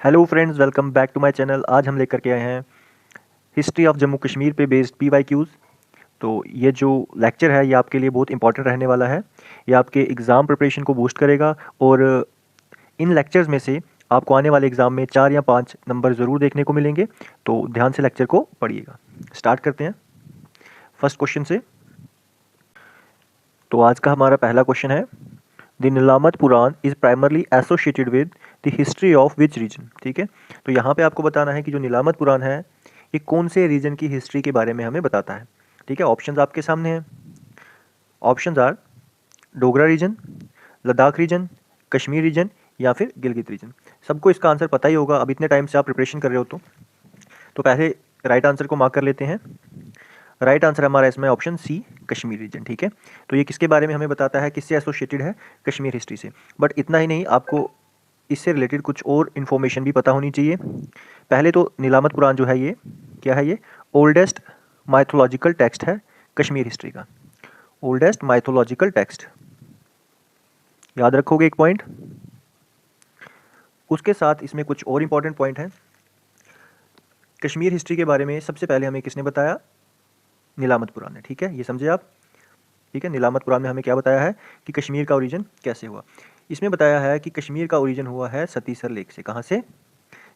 Hello friends, welcome back to my channel. आज हम लेकर के आए हैं हिस्ट्री ऑफ जम्मू कश्मीर पे बेस्ड PYQs। तो ये जो लेक्चर है ये आपके लिए बहुत इंपॉर्टेंट रहने वाला है। ये आपके एग्ज़ाम प्रिपरेशन को बूस्ट करेगा और इन लेक्चर्स में से आपको आने वाले एग्ज़ाम में 4 या 5 नंबर ज़रूर देखने को मिलेंगे। तो ध्यान से लेक्चर को पढ़िएगा। स्टार्ट करते हैं फर्स्ट क्वेश्चन से। तो आज का हमारा पहला क्वेश्चन है, the Nilamata Purana is primarily associated with the history of which region. ठीक है, तो यहाँ पे आपको बताना है कि जो नीलामत पुराण है ये कौन से रीजन की हिस्ट्री के बारे में हमें बताता है। ठीक है, ऑप्शंस आपके सामने हैं। Options are Dogra region, Ladakh region, Kashmir region या फिर गिलगित रीजन। सबको इसका आंसर पता ही होगा, अब इतने टाइम से आप प्रिपरेशन कर रहे हो तो पहले राइट आंसर को मार्क कर लेते हैं। राइट आंसर हमारा इसमें ऑप्शन सी, कश्मीर रीजन। ठीक है, तो ये किसके बारे में हमें बताता है, किससे एसोसिएटेड है, कश्मीर हिस्ट्री से। बट इतना ही नहीं, आपको इससे रिलेटेड कुछ और इन्फॉर्मेशन भी पता होनी चाहिए। पहले तो नीलामत पुराण जो है ये क्या है, ये ओल्डेस्ट माइथोलॉजिकल टेक्स्ट है कश्मीर हिस्ट्री का। ओल्डेस्ट माइथोलॉजिकल टेक्स्ट, याद रखोगे एक पॉइंट। उसके साथ इसमें कुछ और इंपॉर्टेंट पॉइंट हैं। कश्मीर हिस्ट्री के बारे में सबसे पहले हमें किसने बताया, नीलामत पुराण ने। ठीक है, ये समझे आप। ठीक है, नीलामत पुराण में हमें क्या बताया है कि कश्मीर का ओरिजिन कैसे हुआ। इसमें बताया है कि कश्मीर का ओरिजिन हुआ है सतीसर लेक से। कहाँ से?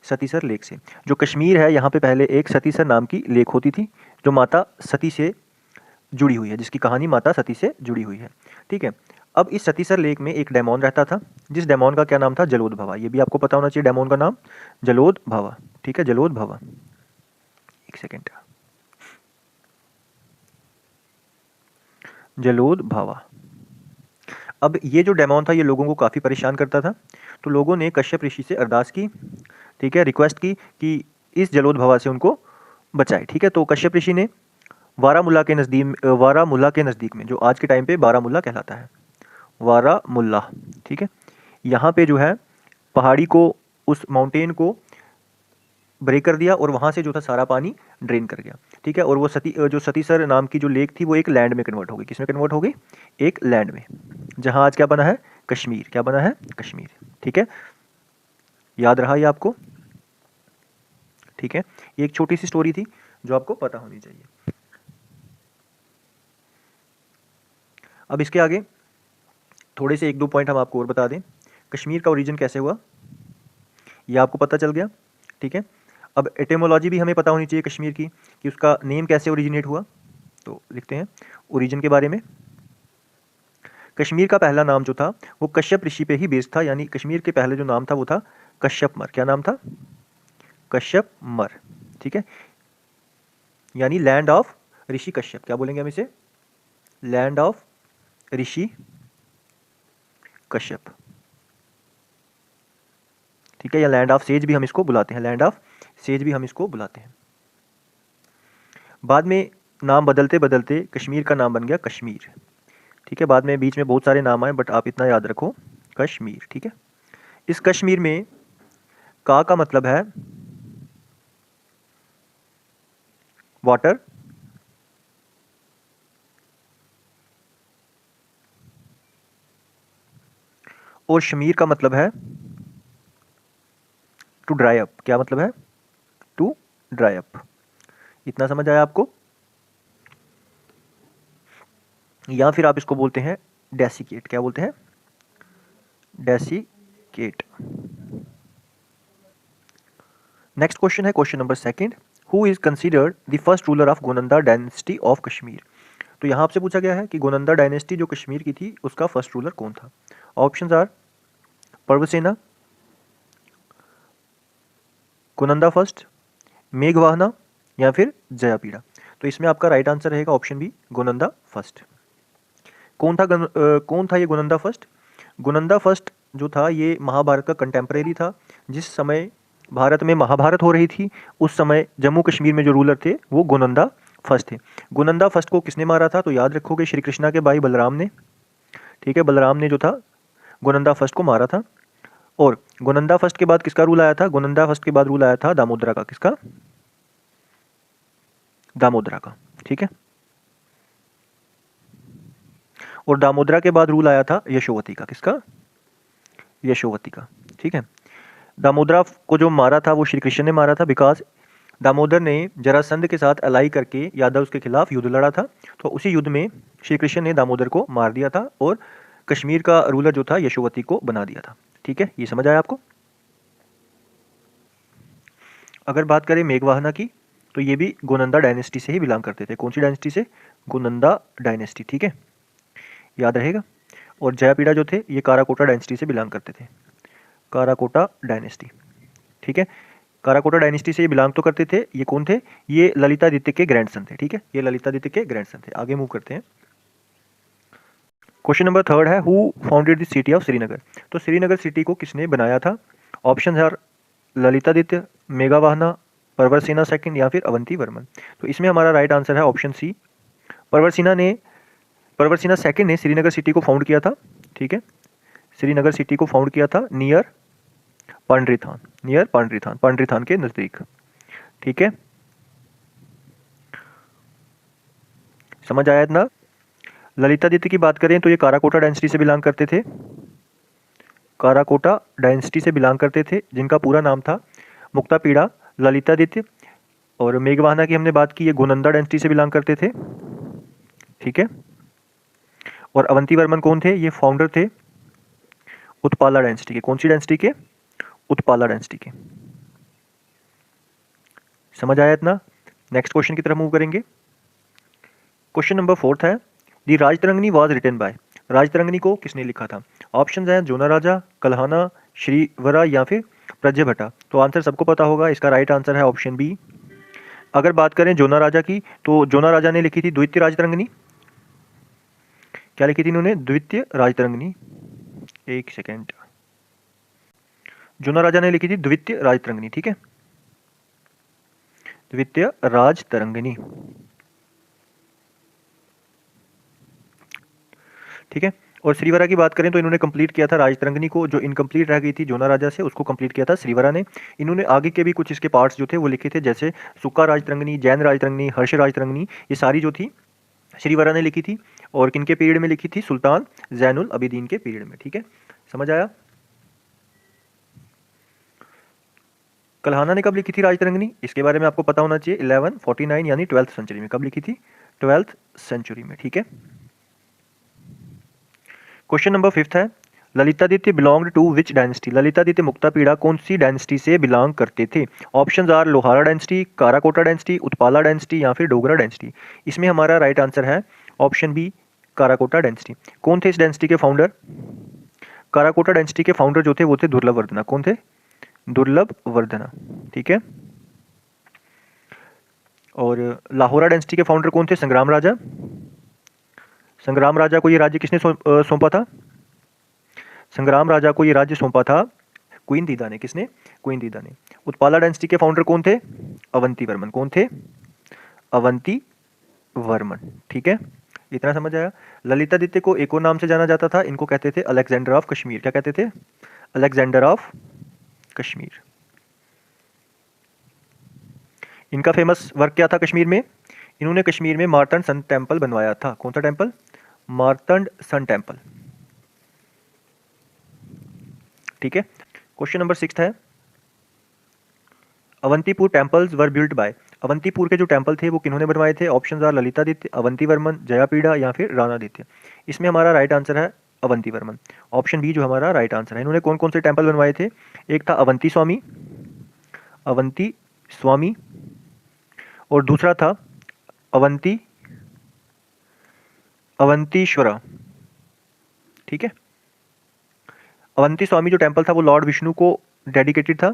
सतीसर लेक से। जो कश्मीर है यहाँ पे पहले एक सतीसर नाम की लेक होती थी जो माता सती से जुड़ी हुई है, जिसकी कहानी माता सती से जुड़ी हुई है। ठीक है, अब इस सतीसर लेक में एक डेमोन रहता था, जिस डेमोन का क्या नाम था, जलोद भवा। ये भी आपको पता होना चाहिए, डेमोन का नाम जलोद भवा। ठीक है, जलोद भवा। एक सेकेंड, जलोद भावा। अब ये जो डेमोन था ये लोगों को काफ़ी परेशान करता था, तो लोगों ने कश्यप ऋषि से अरदास की। ठीक है, रिक्वेस्ट की कि इस जलोद भवा से उनको बचाए। ठीक है, तो कश्यप ऋषि ने वारामुल्ला के नज़दीक में, जो आज के टाइम पे बारामुल्ला कहलाता है, वारामुल्ला। ठीक है, यहाँ पे जो है पहाड़ी को, उस माउंटेन को ब्रेक कर दिया और वहाँ से जो था सारा पानी ड्रेन कर गया। ठीक है, और वो जो सतीसर नाम की जो लेक थी वो एक लैंड में कन्वर्ट हो गई। किस में कन्वर्ट हो गई? एक लैंड में, जहाँ आज क्या बना है, कश्मीर। क्या बना है? कश्मीर। ठीक है, याद रहा ये आपको। ठीक है, ये एक छोटी सी स्टोरी थी जो आपको पता होनी चाहिए। अब इसके आगे थोड़े से 1-2 पॉइंट हम आपको और बता दें। कश्मीर का ओरिजिन कैसे हुआ ये आपको पता चल गया। ठीक है, अब एटेमोलॉजी भी हमें पता होनी चाहिए कश्मीर की, कि उसका नेम कैसे ओरिजिनेट हुआ। तो लिखते हैं ओरिजिन के बारे में। कश्मीर का पहला नाम जो था वो कश्यप ऋषि पे ही बेस्ड था, यानी कश्मीर के पहले जो नाम था वो था कश्यपमर। क्या नाम था? कश्यपमर। ठीक है, यानी लैंड ऑफ ऋषि कश्यप। क्या बोलेंगे हम इसे? लैंड ऑफ ऋषि कश्यप। ठीक है, या लैंड ऑफ सेज भी हम इसको बुलाते हैं, लैंड ऑफ सेज भी हम इसको बुलाते हैं। बाद में नाम बदलते बदलते कश्मीर का नाम बन गया कश्मीर। ठीक है, बाद में बीच में बहुत सारे नाम आए, बट आप इतना याद रखो, कश्मीर। ठीक है, इस कश्मीर में का मतलब है वाटर, और शमीर का मतलब है टू ड्राई अप। क्या मतलब है? To dry up. इतना समझ आया आपको? या फिर आप इसको बोलते हैं डेसिकेट। क्या बोलते हैं? डेसिकेट। नेक्स्ट क्वेश्चन है question number 2, who is considered the first ruler of Gonanda dynasty of Kashmir. तो यहाँ आपसे पूछा गया है कि गोनंदा डायनेस्टी जो कश्मीर की थी उसका फर्स्ट रूलर कौन था। ऑप्शंस आर पर्वसेना, गोनंदा फर्स्ट, मेघवाहना या फिर जयापीड़ा। तो इसमें आपका राइट आंसर रहेगा ऑप्शन बी, गोनंदा फर्स्ट। कौन था ये गोनंदा फर्स्ट? गोनंदा फर्स्ट जो था ये महाभारत का कंटेम्प्रेरी था। जिस समय भारत में महाभारत हो रही थी उस समय जम्मू कश्मीर में जो रूलर थे वो गोनंदा फर्स्ट थे। गोनंदा फर्स्ट को किसने मारा था? तो याद रखोगे श्री कृष्णा के भाई बलराम ने। ठीक है, बलराम ने जो था गोनंदा फर्स्ट को मारा था। और गोनंदा फर्स्ट के बाद किसका रूल आया था? गोनंदा फर्स्ट के बाद रूल आया था दामोदरा का। किसका? दामोदरा का। ठीक है, और दामोदरा के बाद रूल आया था यशोवती का। किसका? यशोवती का। ठीक है, दामोदरा को जो मारा था वो श्री कृष्ण ने मारा था, बिकॉज दामोदर ने जरासंध के साथ अलाई करके यादव के खिलाफ युद्ध लड़ा था। तो उसी युद्ध में श्री कृष्ण ने दामोदर को मार दिया था और कश्मीर का रूलर जो था यशोवती को बना दिया था। ठीक है, ये समझ आया आपको। अगर बात करें मेघवाहना की, तो ये भी गोनंदा डायनेस्टी से ही बिलोंग करते थे। कौन सी डायनेस्टी से? गोनंदा डायनेस्टी। ठीक है, याद रहेगा। और जयापीड़ा जो थे ये काराकोटा डायनेस्टी से बिलोंग करते थे, काराकोटा डायनेस्टी। ठीक है, काराकोटा डायनेस्टी से ये बिलोंग तो करते थे। ये कौन थे? ये ललितादित्य के ग्रैंडसन थे। ठीक है, ये ललितादित्य के ग्रैंडसन थे। आगे मूव करते हैं। क्वेश्चन नंबर 3 है, who founded the city of Srinagar. तो श्रीनगर सिटी को किसने बनाया था? ऑप्शन है ललितादित्य, मेघवाहना, परवरसेना सेकंड या फिर अवंती वर्मन। तो इसमें हमारा राइट आंसर है ऑप्शन सी, परवरसेना सेकंड ने श्रीनगर सिटी को फाउंड किया था। ठीक है, श्रीनगर सिटी को फाउंड किया था नियर पांड्रीथान के नजदीक। ठीक है, समझ आया इतना। ललितादित्य की बात करें तो ये काराकोटा डायनेस्टी से बिलोंग करते थे, काराकोटा डायनेस्टी से बिलोंग करते थे, जिनका पूरा नाम था मुक्तापीड़ा ललितादित्य। और मेघवाहना की हमने बात की, ये गोनंदा डायनेस्टी से बिलोंग करते थे। ठीक है, और अवंती वर्मन कौन थे? ये फाउंडर थे उत्पाला डायनेस्टी के। कौन सी डायनेस्टी के? उत्पाला डायनेस्टी के। समझ आया इतना। नेक्स्ट क्वेश्चन की तरफ मूव करेंगे। क्वेश्चन नंबर 4 है, the Rajatarangini was written by. Rajatarangini को किसने लिखा था? ऑप्शन है जोना राजा, कल्हाना, श्रीवरा या फिर प्रज्ञभट्टा। तो आंसर सबको पता होगा, इसका राइट आंसर है ऑप्शन बी। अगर बात करें जोना राजा की, तो जोना राजा ने लिखी थी द्वितीय राजतरंगिणी। क्या लिखी थी इन्होंने? द्वितीय राजतरंगिणी। एक सेकेंड, जोना राजा ने लिखी थी द्वितीय राजतरंगिणी। ठीक है, द्वितीय राजतरंगिणी। ठीक है, और श्रीवरा की बात करें तो इन्होंने कंप्लीट किया था राजतरंगिणी को, जो इनकम्प्लीट रह गई थी जोना राजा से, उसको कंप्लीट किया था श्रीवरा ने। इन्होंने आगे के भी कुछ इसके पार्ट्स जो थे वो लिखे थे, जैसे सुक्का राजतरंगिणी, जैन राजतरंगिणी, हर्ष राजतरंगिणी, ये सारी जो थी श्रीवरा ने लिखी थी। और किनके पीरियड में लिखी थी? सुल्तान जैनुल अबिदीन के पीरियड में। ठीक है, समझ आया। कल्हाना ने कब लिखी थी राजतरंगिणी? इसके बारे में आपको पता होना चाहिए, 1149 यानी 12th सेंचुरी में। कब लिखी थी? 12th सेंचुरी में। ठीक है, क्वेश्चन नंबर 5 है, Lalitaditya belonged to which dynasty. Lalitaditya Muktapida कौन सी डायनेस्टी से बिलोंग करते थे? Options are Lohara dynasty, Karkota dynasty, Utpala dynasty या फिर डोगरा डायनेस्टी। इसमें हमारा राइट आंसर है ऑप्शन बी, काराकोटा डायनेस्टी। कौन थे इस डायनेस्टी के फाउंडर? काराकोटा डायनेस्टी के फाउंडर जो थे वो थे दुर्लभ वर्धना। कौन थे? दुर्लभ वर्धना। ठीक है, और लाहौरा डायनेस्टी के फाउंडर कौन थे? संग्राम राजा। संग्राम राजा को ये राज्य किसने सौंपा था? संग्राम राजा को ये राज्य सौंपा था क्वीन दीदा ने। किसने? क्वीन दीदा ने। उत्पाला डायनेस्टी के फाउंडर कौन थे? अवंती वर्मन। कौन थे? अवंती वर्मन। ठीक है, इतना समझ आया। ललितादित्य को एक और नाम से जाना जाता था, इनको कहते थे अलेक्जेंडर ऑफ कश्मीर। क्या कहते थे? Alexander of Kashmir. इनका फेमस वर्क क्या था कश्मीर में? इन्होंने कश्मीर में मार्तंड सन टेम्पल बनवाया था। कौन सा टेम्पल? Martand sun temple. ठीक है, क्वेश्चन नंबर 6 है, Avantipur temples were built by. Avantipur के जो टेम्पल थे वो किन्होंने बनवाए थे? ऑप्शंस आर ललितादित्य, अवंती वर्मन, जयापीड़ा या फिर राणादित्य। इसमें हमारा राइट आंसर है अवंती वर्मन। ऑप्शन बी जो हमारा राइट आंसर है। इन्होंने कौन कौन से टेम्पल बनवाए थे? एक था अवंती स्वामी, अवंती स्वामी, और दूसरा था अवंती अवंतीश्वरा। ठीक है, अवंती स्वामी जो टेम्पल था वो लॉर्ड विष्णु को डेडिकेटेड था,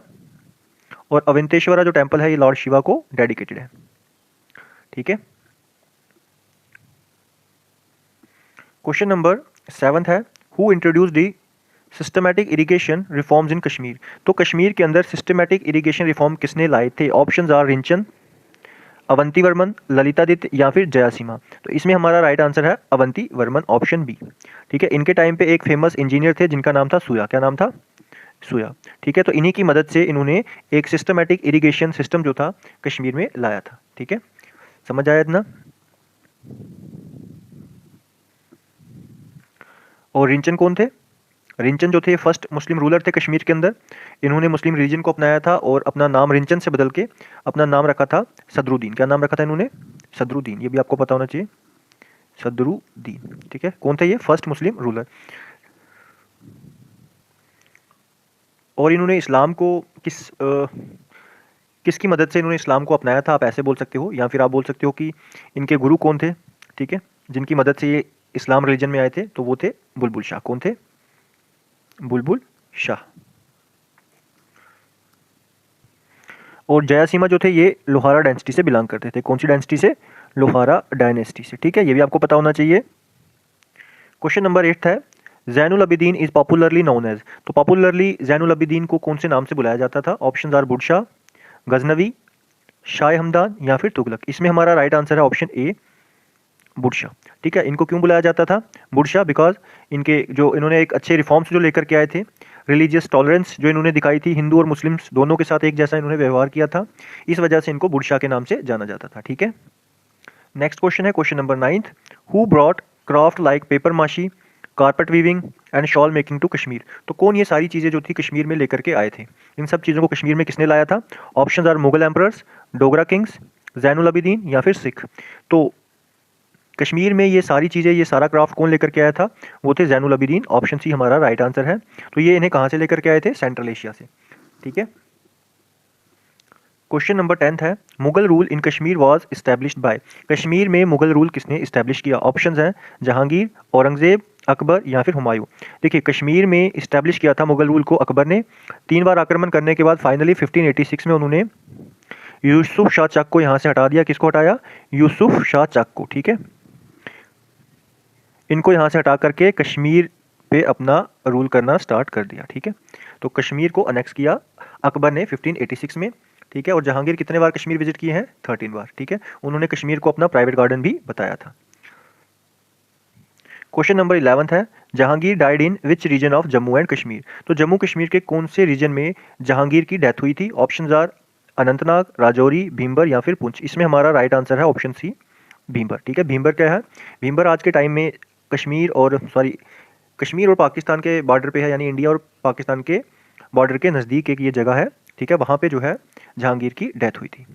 और अवंतेश्वरा जो टेम्पल है ये लॉर्ड शिवा को डेडिकेटेड है। ठीक है, क्वेश्चन नंबर 7 है, who introduce the systematic irrigation reforms in Kashmir. तो कश्मीर के अंदर सिस्टमैटिक इरिगेशन रिफॉर्म किसने लाए थे? ऑप्शंस आर रिंचन, अवंती वर्मन, ललितादित्य या फिर जयासीमा। तो इसमें हमारा राइट आंसर है अवंती वर्मन, ऑप्शन बी। ठीक है, इनके टाइम पे एक फेमस इंजीनियर थे जिनका नाम था सुया। क्या नाम था? सुया। ठीक है, तो इन्हीं की मदद से इन्होंने एक सिस्टमैटिक इरिगेशन सिस्टम जो था कश्मीर में लाया था। ठीक है, समझ आया इतना। और रिंचन कौन थे? रिंचन जो थे फर्स्ट मुस्लिम रूलर थे कश्मीर के अंदर। इन्होंने मुस्लिम रिलीजन को अपनाया था और अपना नाम रिंचन से बदल के अपना नाम रखा था सदरुद्दीन। क्या नाम रखा था इन्होंने? सदरुद्दीन। ये भी आपको पता होना चाहिए, सदरुद्दीन। ठीक है, कौन थे ये? First Muslim ruler. और इन्होंने इस्लाम को किसकी मदद से इन्होंने इस्लाम को अपनाया था? आप ऐसे बोल सकते हो, या फिर आप बोल सकते हो कि इनके गुरु कौन थे, ठीक है, जिनकी मदद से ये इस्लाम रिलीजन में आए थे, तो वो थे बुलबुल शाह। कौन थे? बुलबुल शाह। और जयासीमा जो थे ये लोहारा डायनेस्टी से बिलोंग करते थे। कौन सी डायनेस्टी से? लोहारा डायनेस्टी से। ठीक है, ये भी आपको पता होना चाहिए। क्वेश्चन नंबर 8 है, Zainul Abidin is popularly known as. तो पॉपुलरली जैनुल अबिदीन को कौन से नाम से बुलाया जाता था? ऑप्शन आर बुडशाह, गजनवी, शाह हमदान या फिर तुगलक। इसमें हमारा राइट आंसर है ऑप्शन ए, बुडशाह। ठीक है, इनको क्यों बुलाया जाता था बुडशाह? बिकॉज इनके जो इन्होंने एक अच्छे रिफॉर्म्स जो लेकर के आए थे, रिलीजियस टॉलरेंस जो इन्होंने दिखाई थी, हिंदू और मुस्लिम्स दोनों के साथ एक जैसा इन्होंने व्यवहार किया था, इस वजह से इनको बुडशाह के नाम से जाना जाता था। ठीक है, नेक्स्ट क्वेश्चन है question number 9, who brought craft like paper mache, carpet weaving and shawl making to Kashmir. तो कौन ये सारी चीज़ें जो थी कश्मीर में लेकर के आए थे? इन सब चीज़ों को कश्मीर में किसने लाया था? Option are Mughal emperors, Dogra kings, Zainul Abidin या फिर सिख। तो कश्मीर में ये सारी चीज़ें, ये सारा क्राफ्ट कौन लेकर के आया था? वो थे जैनुल अबिदीन। ऑप्शन सी हमारा राइट आंसर है। तो ये इन्हें कहाँ से लेकर के आए थे? सेंट्रल एशिया से। ठीक है, क्वेश्चन नंबर 10 है, Mughal rule in Kashmir was established bye. Kashmir में मुगल रूल किसने इस्टेब्लिश किया? ऑप्शंस हैं जहांगीर, औरंगजेब, अकबर या फिर हुमायूं। देखिए, कश्मीर में इस्टेब्लिश किया था मुगल रूल को अकबर ने। 3 बार आक्रमण करने के बाद फाइनली 1586 में उन्होंने यूसुफ शाह चक को यहाँ से हटा दिया। किसको हटाया? यूसुफ शाह चक को। ठीक है, इनको यहाँ से हटा करके कश्मीर पे अपना रूल करना स्टार्ट कर दिया। ठीक है, तो कश्मीर को अनेक्स किया अकबर ने 1586 में। ठीक है, और जहांगीर कितने बार कश्मीर विजिट किए हैं? 13 बार। ठीक है, उन्होंने कश्मीर को अपना प्राइवेट गार्डन भी बताया था। क्वेश्चन नंबर 11 है, Jahangir died in which region of Jammu and Kashmir. तो जम्मू कश्मीर के कौन से रीजन में जहांगीर की डेथ हुई थी? ऑप्शन आर अनंतनाग, राजौरी, भीमबर या फिर पुंछ। इसमें हमारा राइट आंसर है ऑप्शन सी, भीमबर। ठीक है, भीमबर क्या है? भीमबर आज के टाइम में कश्मीर और पाकिस्तान के बॉर्डर पे है, यानी इंडिया और पाकिस्तान के बॉर्डर के नज़दीक एक ये जगह है। ठीक है, वहाँ पे जो है जहांगीर की डेथ हुई थी।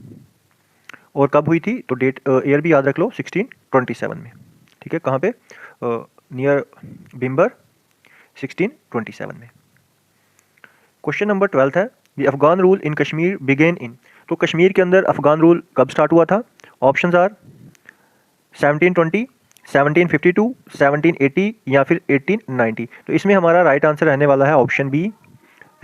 और कब हुई थी? तो डेट ईयर भी याद रख लो, 1627 में। ठीक है, कहाँ पे? नियर भीमबर, 1627 में। क्वेश्चन नंबर 12 है, the Afghan rule in Kashmir began in. तो कश्मीर के अंदर अफगान रूल कब स्टार्ट हुआ था? ऑप्शंस आर 1720, 1752, 1780 या फिर 1890। तो इसमें हमारा राइट आंसर रहने वाला है ऑप्शन बी,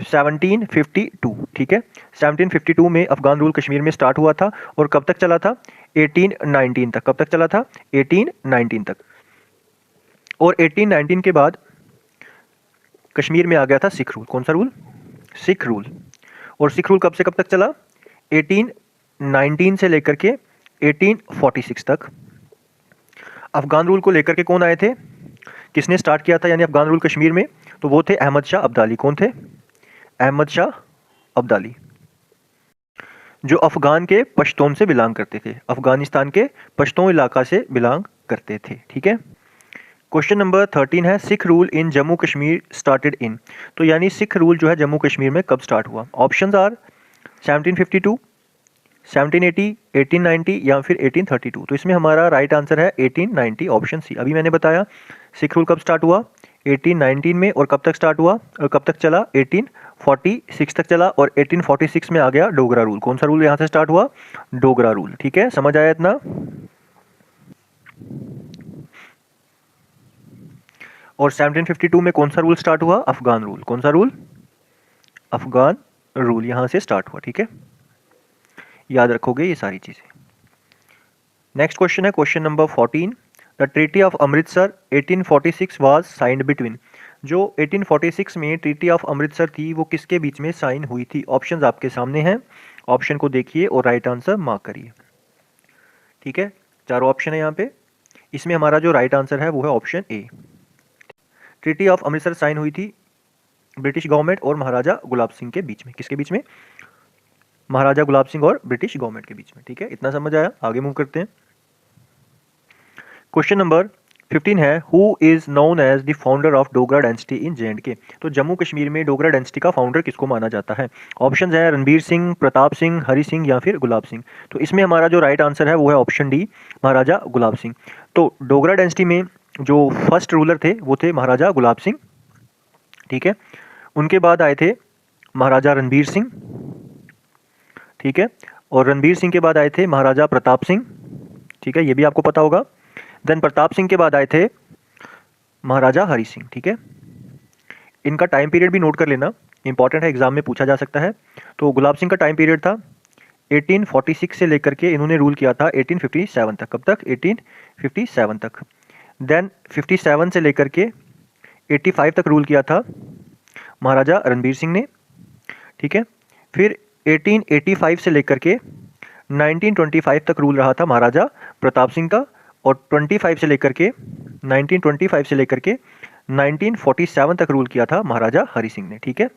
1752। ठीक है, 1752 में अफगान रूल कश्मीर में स्टार्ट हुआ था और कब तक चला था? 1819 तक। कब तक चला था? 1819 तक। और 1819 के बाद कश्मीर में आ गया था सिख रूल। कौन सा रूल? Sick rule. और सिख रूल कब से कब तक चला? 1819 से लेकर के 1846 तक। अफगान रूल को लेकर के कौन आए थे? किसने स्टार्ट किया था यानी अफगान रूल कश्मीर में? तो वो थे अहमद शाह अब्दाली। कौन थे? अहमद शाह अब्दाली, जो अफगान के पश्तून से बिलोंग करते थे, अफगानिस्तान के पश्तून इलाका से बिलोंग करते थे। ठीक है, क्वेश्चन नंबर 13 है, sick rule in Jammu Kashmir started in. तो यानी सिख रूल जो है जम्मू कश्मीर में कब स्टार्ट हुआ? ऑप्शंस आर 1752, 1780, 1890 या फिर 1832। तो इसमें हमारा राइट आंसर है 1890, ऑप्शन सी। अभी मैंने बताया सिख रूल कब स्टार्ट हुआ? 1819 में। और कब तक स्टार्ट हुआ और कब तक चला? 1846 तक चला। और 1846 में आ गया डोगरा रूल। कौन सा रूल यहाँ से स्टार्ट हुआ? डोगरा रूल। ठीक है, समझ आया इतना? और 1752 में कौन सा रूल स्टार्ट हुआ? अफगान रूल। कौन सा रूल? अफगान रूल यहाँ से स्टार्ट हुआ। ठीक है, याद रखोगे ये सारी चीज़ें। नेक्स्ट क्वेश्चन है question number 14, the treaty of Amritsar 1846 was signed between. जो 1846 में ट्रीटी ऑफ अमृतसर थी वो किसके बीच में साइन हुई थी? ऑप्शंस आपके सामने हैं, ऑप्शन को देखिए और राइट आंसर मार्क करिए। ठीक है, चारों ऑप्शन है यहाँ पे। इसमें हमारा जो राइट आंसर है वो है option A. Treaty of Amritsar sign हुई थी ब्रिटिश गवर्नमेंट और महाराजा गुलाब सिंह के बीच में। किसके बीच में? महाराजा गुलाब सिंह और ब्रिटिश गवर्नमेंट के बीच में। ठीक है, इतना समझ आया? आगे मूव करते हैं। क्वेश्चन नंबर 15 है who is known as the founder of Dogra density in JNK। तो जम्मू कश्मीर में डोगरा डेंसिटी का फाउंडर किसको माना जाता है? ऑप्शन है रणबीर सिंह, प्रताप सिंह, हरि सिंह या फिर गुलाब सिंह। तो इसमें हमारा जो राइट आंसर है वो है ऑप्शन डी, महाराजा गुलाब सिंह। तो डोगरा डेंसिटी में जो फर्स्ट रूलर थे वो थे महाराजा गुलाब सिंह, ठीक है। उनके बाद आए थे महाराजा रणबीर सिंह, ठीक है। और रणबीर सिंह के बाद आए थे महाराजा प्रताप सिंह, ठीक है, ये भी आपको पता होगा। देन प्रताप सिंह के बाद आए थे महाराजा हरि सिंह, ठीक है। इनका टाइम पीरियड भी नोट कर लेना, इंपॉर्टेंट है, एग्जाम में पूछा जा सकता है। तो गुलाब सिंह का टाइम पीरियड था 1846 से लेकर के इन्होंने रूल किया था 1857 तक। कब तक? 1857 तक। देन 57 से लेकर के 85 तक रूल किया था महाराजा रणबीर सिंह ने, ठीक है। फिर 1885 से लेकर के 1925 तक रूल रहा था महाराजा प्रताप सिंह का, और 25 से लेकर के 1925 से लेकर के 1947 तक रूल किया था महाराजा हरि सिंह ने, ठीक है।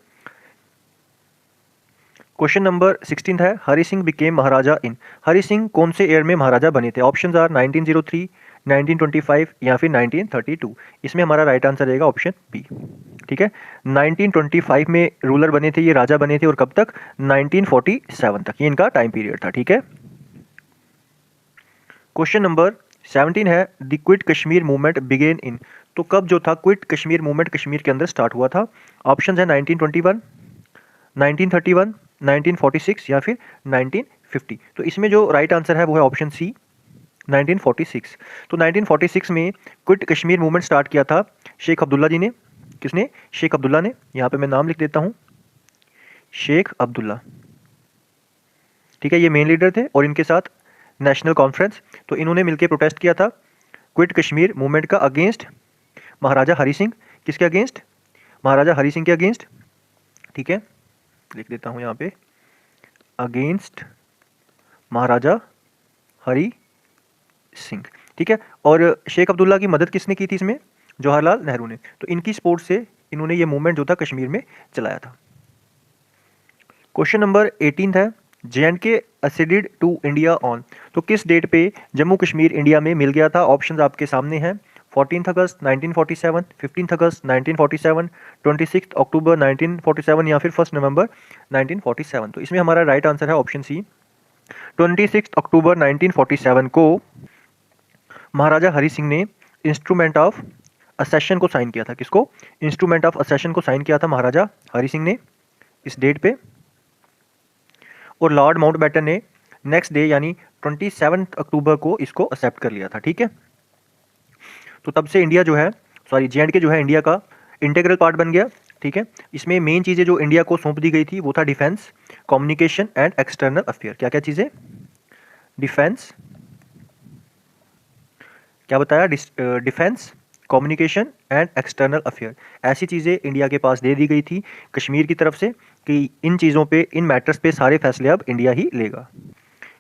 क्वेश्चन नंबर 16 है हरि सिंह बिकेम महाराजा इन। हरि सिंह कौन से ईयर में महाराजा बने थे? ऑप्शंस आर 1903, 1925 या फिर 1932। इसमें हमारा राइट आंसर रहेगा ऑप्शन बी, ठीक है। 1925 में रूलर बने थे, ये राजा बने थे, और कब तक? 1947 तक, ये इनका टाइम पीरियड था, ठीक है। क्वेश्चन नंबर 17 है the quit Kashmir movement began in. तो कब जो था क्विट कश्मीर मूवमेंट कश्मीर के अंदर स्टार्ट हुआ था? ऑप्शन है 1921, 1931, 1946 या फिर 1950। तो इसमें जो राइट आंसर है वो है ऑप्शन सी, 1946। तो 1946 में क्विट कश्मीर मूवमेंट स्टार्ट किया था शेख अब्दुल्ला जी ने। किसने? शेख अब्दुल्ला ने। यहाँ पे मैं नाम लिख देता हूँ, शेख अब्दुल्ला, ठीक है। ये मेन लीडर थे और इनके साथ नेशनल कॉन्फ्रेंस, तो इन्होंने मिलकर प्रोटेस्ट किया था क्विट कश्मीर मूवमेंट का अगेंस्ट महाराजा हरि सिंह। किसके अगेंस्ट? महाराजा हरि सिंह के अगेंस्ट, ठीक है। लिख देता हूँ यहाँ पे, अगेंस्ट महाराजा हरि सिंह, ठीक है। और शेख अब्दुल्ला की मदद किसने की थी इसमें? जवाहरलाल नेहरू ने। तो इनकी सपोर्ट से इन्होंने ये मूवमेंट जो था कश्मीर में चलाया था। क्वेश्चन नंबर 18 है JNK असेडेड टू इंडिया ऑन। तो किस डेट पे जम्मू कश्मीर इंडिया में मिल गया था? ऑप्शंस आपके सामने हैं, 14 अगस्त 1947, 15 अगस्त 1947, 26 अक्टूबर 1947 या फिर 1 नवंबर 1947। तो इसमें हमारा राइट आंसर है ऑप्शन सी, 26 अक्टूबर 1947 को महाराजा हरि सिंह ने इंस्ट्रूमेंट ऑफ असेशन को साइन किया था। किसको? इंस्ट्रूमेंट ऑफ असेशन को साइन किया था महाराजा हरि सिंह ने इस डेट पे, और लॉर्ड माउंटबेटन ने नेक्स्ट डे यानी 27 अक्टूबर को इसको एक्सेप्ट कर लिया था, ठीक है। तो तब से इंडिया जो है, सॉरी JNK जो है इंडिया का इंटीग्रल पार्ट बन गया, ठीक है। इसमें मेन चीज़ें जो इंडिया को सौंप दी गई थी वो था defence, communication and external affair. क्या क्या चीज़ें? डिफेंस, क्या बताया? Defence, communication and external affair, ऐसी चीज़ें इंडिया के पास दे दी गई थी कश्मीर की तरफ से कि इन चीज़ों पे, इन मैटर्स पे सारे फैसले अब इंडिया ही लेगा।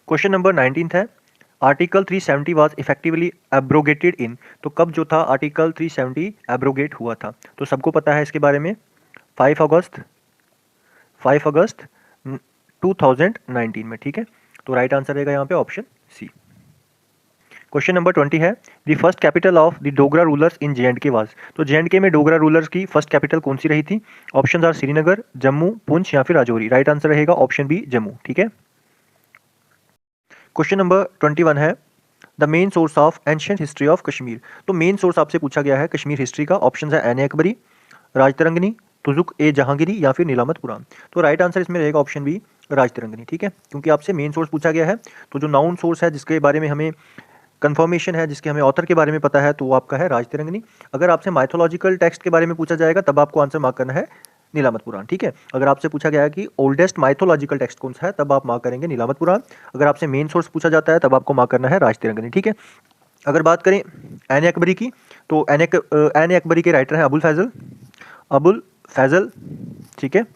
क्वेश्चन नंबर 19 है आर्टिकल 370 वाज इफेक्टिवली एब्रोगेटेड इन। तो कब जो था आर्टिकल 370 एब्रोगेट हुआ था? तो सबको पता है इसके बारे में, 5 अगस्त 2019 में, ठीक है। तो राइट आंसर रहेगा यहाँ पे ऑप्शन सी। क्वेश्चन नंबर 20 है the first capital of the Dogra rulers in JNK was. तो JNK में डोगरा रूलर्स की फर्स्ट कैपिटल कौन सी रही थी? ऑप्शंस आर श्रीनगर, जम्मू, पुंछ या फिर राजौरी। राइट आंसर रहेगा ऑप्शन बी, जम्मू, ठीक है। क्वेश्चन नंबर 21 है the main source of ancient history of Kashmir. तो मेन सोर्स आपसे पूछा गया है कश्मीर हिस्ट्री का। ऑप्शन है एन अकबरी, राजतरंगिनी, तुजुक ए जहांगीरी या फिर नीलामत पुराण। तो राइट आंसर इसमें रहेगा ऑप्शन बी, राजतरंगिनी, ठीक है। क्योंकि आपसे मेन सोर्स पूछा गया है, तो जो नाउन सोर्स है जिसके बारे में हमें कंफर्मेशन है, जिसके हमें ऑथर के बारे में पता है, तो वो आपका है राजतरंगिनी। अगर आपसे माइथोलॉजिकल टेक्स्ट के बारे में पूछा जाएगा तब आपको आंसर मार्क करना है नीलामत पुराण, ठीक है। अगर आपसे पूछा गया है कि ओल्डेस्ट माइथोलॉजिकल टेक्स्ट कौन सा है, तब आप मार्क करेंगे नीलामत पुराण। अगर आपसे मेन सोर्स पूछा जाता है तब आपको मार्क करना है राजतरंगिनी, ठीक है। अगर बात करें एन अकबरी की, तो एन अकबरी के राइटर हैं अबुल फैजल, ठीक है।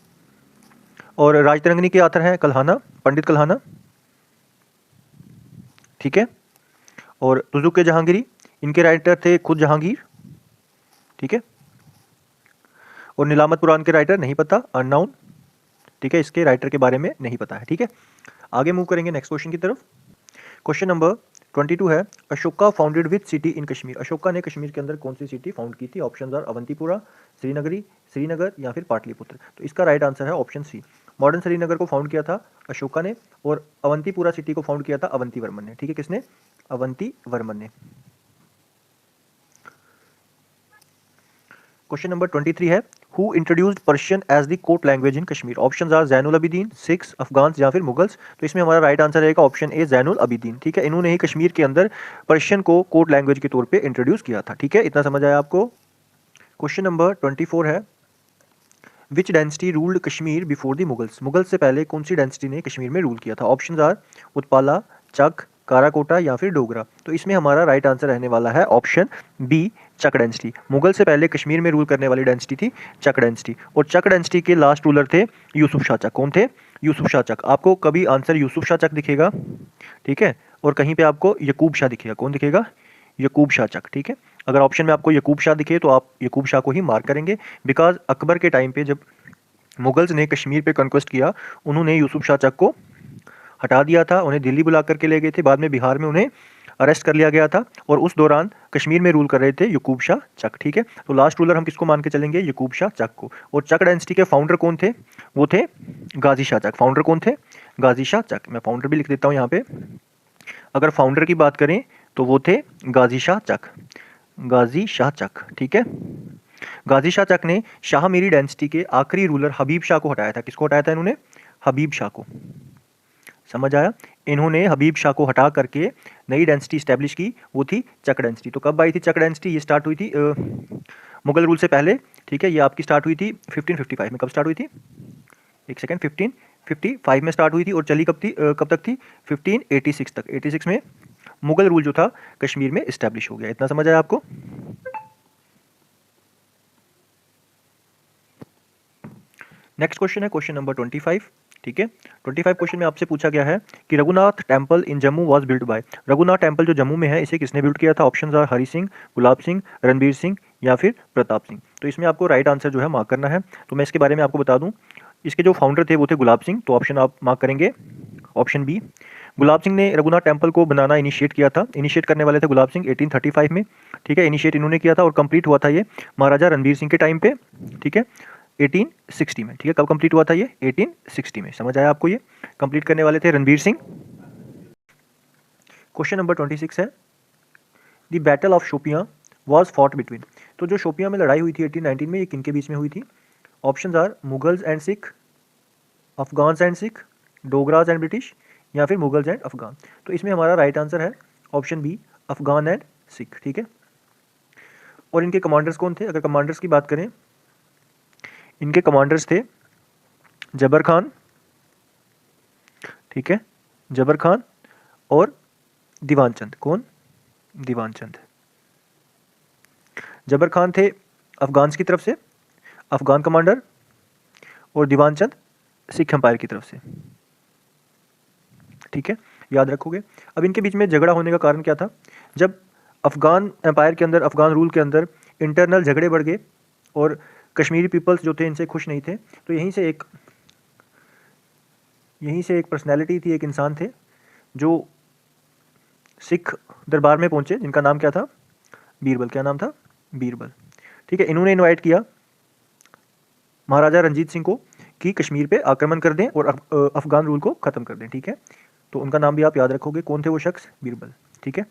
और राजतरंगिनी के ऑथर हैं कल्हाना, पंडित कल्हाना, ठीक है। और तुजुक ए जहांगीरी, इनके राइटर थे खुद जहांगीर, ठीक है। और नीलामत पुराण के राइटर नहीं पता, अननाउन, ठीक है। इसके राइटर के बारे में नहीं पता है, ठीक है। आगे मूव करेंगे नेक्स्ट क्वेश्चन की तरफ। क्वेश्चन नंबर 22 है, Ashoka founded with city in Kashmir. Ashoka ने कश्मीर के अंदर कौन सी सिटी फाउंड की थी? ऑप्शन आर अवंतीपुरा, श्रीनगर या फिर पाटलिपुत्र। तो इसका राइट आंसर है ऑप्शन सी, मॉडर्न श्रीनगर को फाउंड किया था अशोका ने और अवंतीपुरा सिटी को फाउंड किया था अवंतीवर्मन ने। ठीक है, किसने? अवंतीवर्मन ने। क्वेश्चन नंबर 23 है, who introduced Persian as the court language in Kashmir. Options are Zainul Abidin, Sikhs, Afghans या फिर मुगल्स। तो इसमें हमारा राइट आंसर रहेगा ऑप्शन ए, जैनुल अबिदीन। ठीक है, इन्होंने ही कश्मीर के अंदर पर्शियन को कोर्ट लैंग्वेज के तौर पे इंट्रोड्यूस किया था। ठीक है, इतना समझ आया आपको। क्वेश्चन नंबर 24 है, which dynasty ruled Kashmir before the Mughals. Mughals से पहले कौन सी डेंसिटी ने कश्मीर में रूल किया था? ऑप्शंस आर उत्पाला, चक, काराकोटा या फिर डोगरा। तो इसमें हमारा राइट आंसर रहने वाला है ऑप्शन बी, चक डेंसिटी। मुगल से पहले कश्मीर में रूल करने वाली डेंसिटी थी चक डेंसिटी, और चक डेंसिटी के लास्ट रूलर थे यूसुफ शाह चक। कौन थे? यूसुफ शाह चक। आपको कभी आंसर यूसुफ शाह चक दिखेगा, ठीक है, और कहीं पे आपको यकूब शाह दिखेगा। कौन दिखेगा? यकूब शाह चक। ठीक है, अगर ऑप्शन में आपको यकूब शाह दिखे तो आप यकूब शाह को ही मार्क करेंगे, बिकॉज अकबर के टाइम पे जब मुगल्स ने कश्मीर पे कॉन्क्वेस्ट किया, उन्होंने यूसुफ शाह चक को हटा दिया था, उन्हें दिल्ली बुला करके ले गए थे, बाद में बिहार में उन्हें अरेस्ट कर लिया गया था, और उस दौरान कश्मीर में रूल कर रहे थे यकूब शाह चक। ठीक है, तो लास्ट रूलर हम किसको मान के चलेंगे? यकूब शाह चक को। और चक डायनेस्टी के फाउंडर कौन थे? वो थे गाजी शाह चक। फाउंडर कौन थे? गाजी शाह चक। मैं फाउंडर भी लिख देता हूँ यहाँ पे। अगर फाउंडर की बात करें तो वो थे गाजी शाह चक। गाजी शाह चक। ठीक है, गाजी शाह चक ने शाह मीरी डायनेस्टी के आखिरी रूलर हबीब शाह को हटाया था। किसको हटाया था इन्होंने? हबीब शाह को। समझ आया? इन्होंने हबीब शाह को हटा करके नई डेंसिटी स्टैब्लिश की, वो थी चक डेंसिटी। तो कब आई थी चक डेंसिटी? ये स्टार्ट हुई थी मुगल रूल से पहले। ठीक है, ये आपकी स्टार्ट हुई थी 1555 में। कब स्टार्ट हुई थी? एक सेकेंड, 1555 में स्टार्ट हुई थी, और चली कब तक थी? 1586 तक। 86 में मुगल रूल जो था कश्मीर में इस्टेब्लिश हो गया। इतना समझ आया आपको? नेक्स्ट क्वेश्चन है क्वेश्चन नंबर 25। ठीक है, 25 क्वेश्चन में आपसे पूछा गया है कि Raghunath temple in Jammu was built by. Raghunath temple जो जम्मू में है, इसे किसने बिल्ड किया था? ऑप्शंस आर हरि सिंह, गुलाब सिंह, रणबीर सिंह या फिर प्रताप सिंह। तो इसमें आपको राइट आंसर जो है मार्क करना है। तो मैं इसके बारे में आपको बता दूं, इसके जो फाउंडर थे वो थे गुलाब सिंह। तो ऑप्शन आप मार्क करेंगे ऑप्शन बी। गुलाब सिंह ने रघुनाथ टेम्पल को बनाना इनिशिएट किया था। इनिशिएट करने वाले थे गुलाब सिंह 1835 में। ठीक है, इनिशिएट इन्होंने किया था और कंप्लीट हुआ था ये महाराजा रणबीर सिंह के टाइम पे। ठीक है, 1860 में। ठीक है, कब कंप्लीट हुआ था ये? 1860 में। समझ आया आपको? ये कंप्लीट करने वाले थे रणबीर सिंह। क्वेश्चन नंबर 26 है, the battle of Shopian was fought between. तो जो शोपियां में लड़ाई हुई थी 1819 में, ये किनके बीच में हुई थी? Options are Mughals and Sikh, Afghans and Sikh, Dogras and British या फिर मुगल्स एंड अफगान। तो इसमें हमारा राइट आंसर है option B, Afghan and Sikh. ठीक है, और इनके कमांडर्स कौन थे? अगर कमांडर्स की बात करें, इनके कमांडर्स थे जबर खान। ठीक है, जबर खान और दीवान चंद। कौन? दीवान चंद। जबर खान थे अफगान की तरफ से, अफगान कमांडर, और दीवान चंद सिख एम्पायर की तरफ से। ठीक है, याद रखोगे। अब इनके बीच में झगड़ा होने का कारण क्या था? जब अफगान एम्पायर के अंदर, अफगान रूल के अंदर इंटरनल झगड़े बढ़ गए और कश्मीरी पीपल्स जो थे इनसे खुश नहीं थे, तो यहीं से एक पर्सनैलिटी थी, एक इंसान थे जो सिख दरबार में पहुंचे, जिनका नाम क्या था? बीरबल। क्या नाम था? बीरबल। ठीक है, इन्होंने इनवाइट किया महाराजा रंजीत सिंह को कि कश्मीर पे आक्रमण कर दें और अफगान रूल को ख़त्म कर दें। ठीक है, तो उनका नाम भी आप याद रखोगे। कौन थे वो शख्स? बीरबल। ठीक है,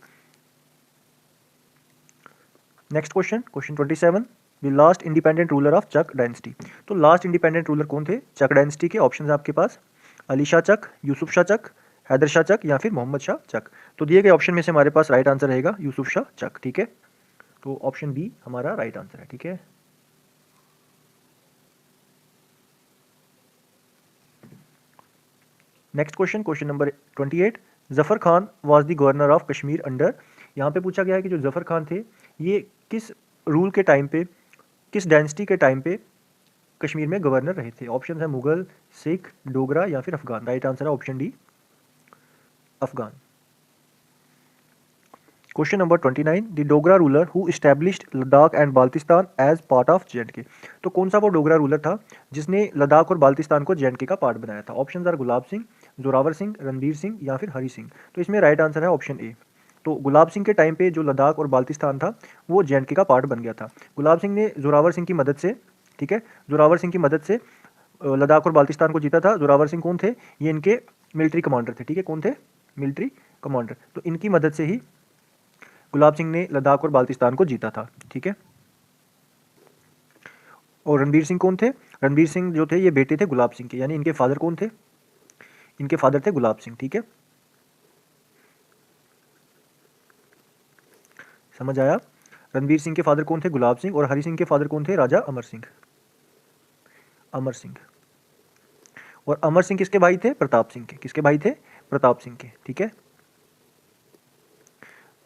next question, question 27, the last independent ruler of Chak dynasty. तो लास्ट इंडिपेंडेंट रूलर कौन थे चक डायनेस्टी के? ऑप्शन है आपके पास अली शाह चक, यूसुफ शाह चक, हैदर शाह चक या फिर मोहम्मद शाह चक। तो दिए गए ऑप्शन में से हमारे पास राइट आंसर रहेगा यूसुफ शाह चक। ठीक है, तो ऑप्शन बी हमारा राइट आंसर है। ठीक है, next question, question number 28, Zafar Khan was the governor of Kashmir under. यहाँ पे पूछा गया है कि जो जफर खान थे, ये किस रूल के टाइम पे, किस डायनेस्टी के टाइम पे कश्मीर में गवर्नर रहे थे? ऑप्शन है मुगल, सिख, डोगरा या फिर अफगान। राइट आंसर है option D, Afghan. Question number 29, the Dogra ruler who established Ladakh and Baltistan as part of J and K. तो कौन सा वो डोगरा रूलर था जिसने लद्दाख और बाल्टिस्तान को जे.एंड.के का पार्ट बनाया था? ऑप्शन आर गुलाब सिंह, जोरावर सिंह, रणबीर सिंह या फिर हरि सिंह। तो इसमें राइट आंसर है ऑप्शन ए। तो गुलाब सिंह के टाइम पे जो लद्दाख और बाल्टिस्तान था वो जे.एंड.के का पार्ट बन गया था। गुलाब सिंह ने जोरावर सिंह की मदद से, ठीक है, जोरावर सिंह की मदद से लद्दाख और बाल्टिस्तान को जीता था। जोरावर सिंह कौन थे? ये इनके मिलिट्री कमांडर थे, ठीक है, कौन थे? Military commander. तो इनकी मदद से ही गुलाब सिंह ने लद्दाख और बाल्टिस्तान को जीता था, ठीक है। और रणबीर सिंह कौन थे? रणबीर सिंह जो थे ये बेटे थे गुलाब सिंह के, यानी इनके फादर कौन थे? इनके फादर थे गुलाब सिंह, ठीक है, समझ आया? रणबीर सिंह के फादर कौन थे? गुलाब सिंह। और हरि सिंह के फादर कौन थे? राजा अमर सिंह, अमर सिंह। और अमर सिंह किसके भाई थे? प्रताप सिंह के। किसके भाई थे? प्रताप सिंह के, ठीक है,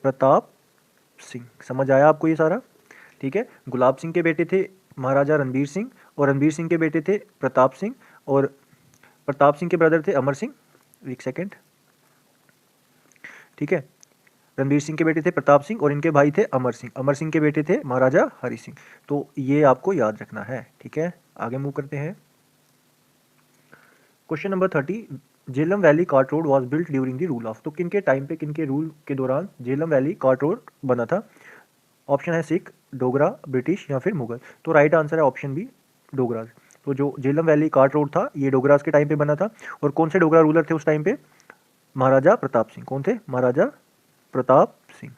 प्रताप सिंह। समझ आया आपको ये सारा? ठीक है, गुलाब सिंह के बेटे थे महाराजा रणबीर सिंह, और रणबीर सिंह के बेटे थे प्रताप सिंह, और प्रताप सिंह के ब्रदर थे अमर सिंह। एक सेकेंड, ठीक है, रणबीर सिंह के बेटे थे प्रताप सिंह और इनके भाई थे अमर सिंह। अमर सिंह के बेटे थे महाराजा हरि सिंह। तो ये आपको याद रखना है, ठीक है। आगे मूव करते हैं। Question number 30, Jhelum valley cart road was built during the rule of. तो किनके टाइम पे, किनके रूल के दौरान झेलम वैली कार्ट रोड बना था? ऑप्शन है सिख, डोगरा, ब्रिटिश या फिर मुगल। तो राइट आंसर है ऑप्शन बी, डोगराज। तो जो झेलम वैली कार्ट रोड था ये डोगराज के टाइम पे बना था। और कौन से डोगरा रूलर थे उस टाइम पे? महाराजा प्रताप सिंह। कौन थे? महाराजा प्रताप सिंह।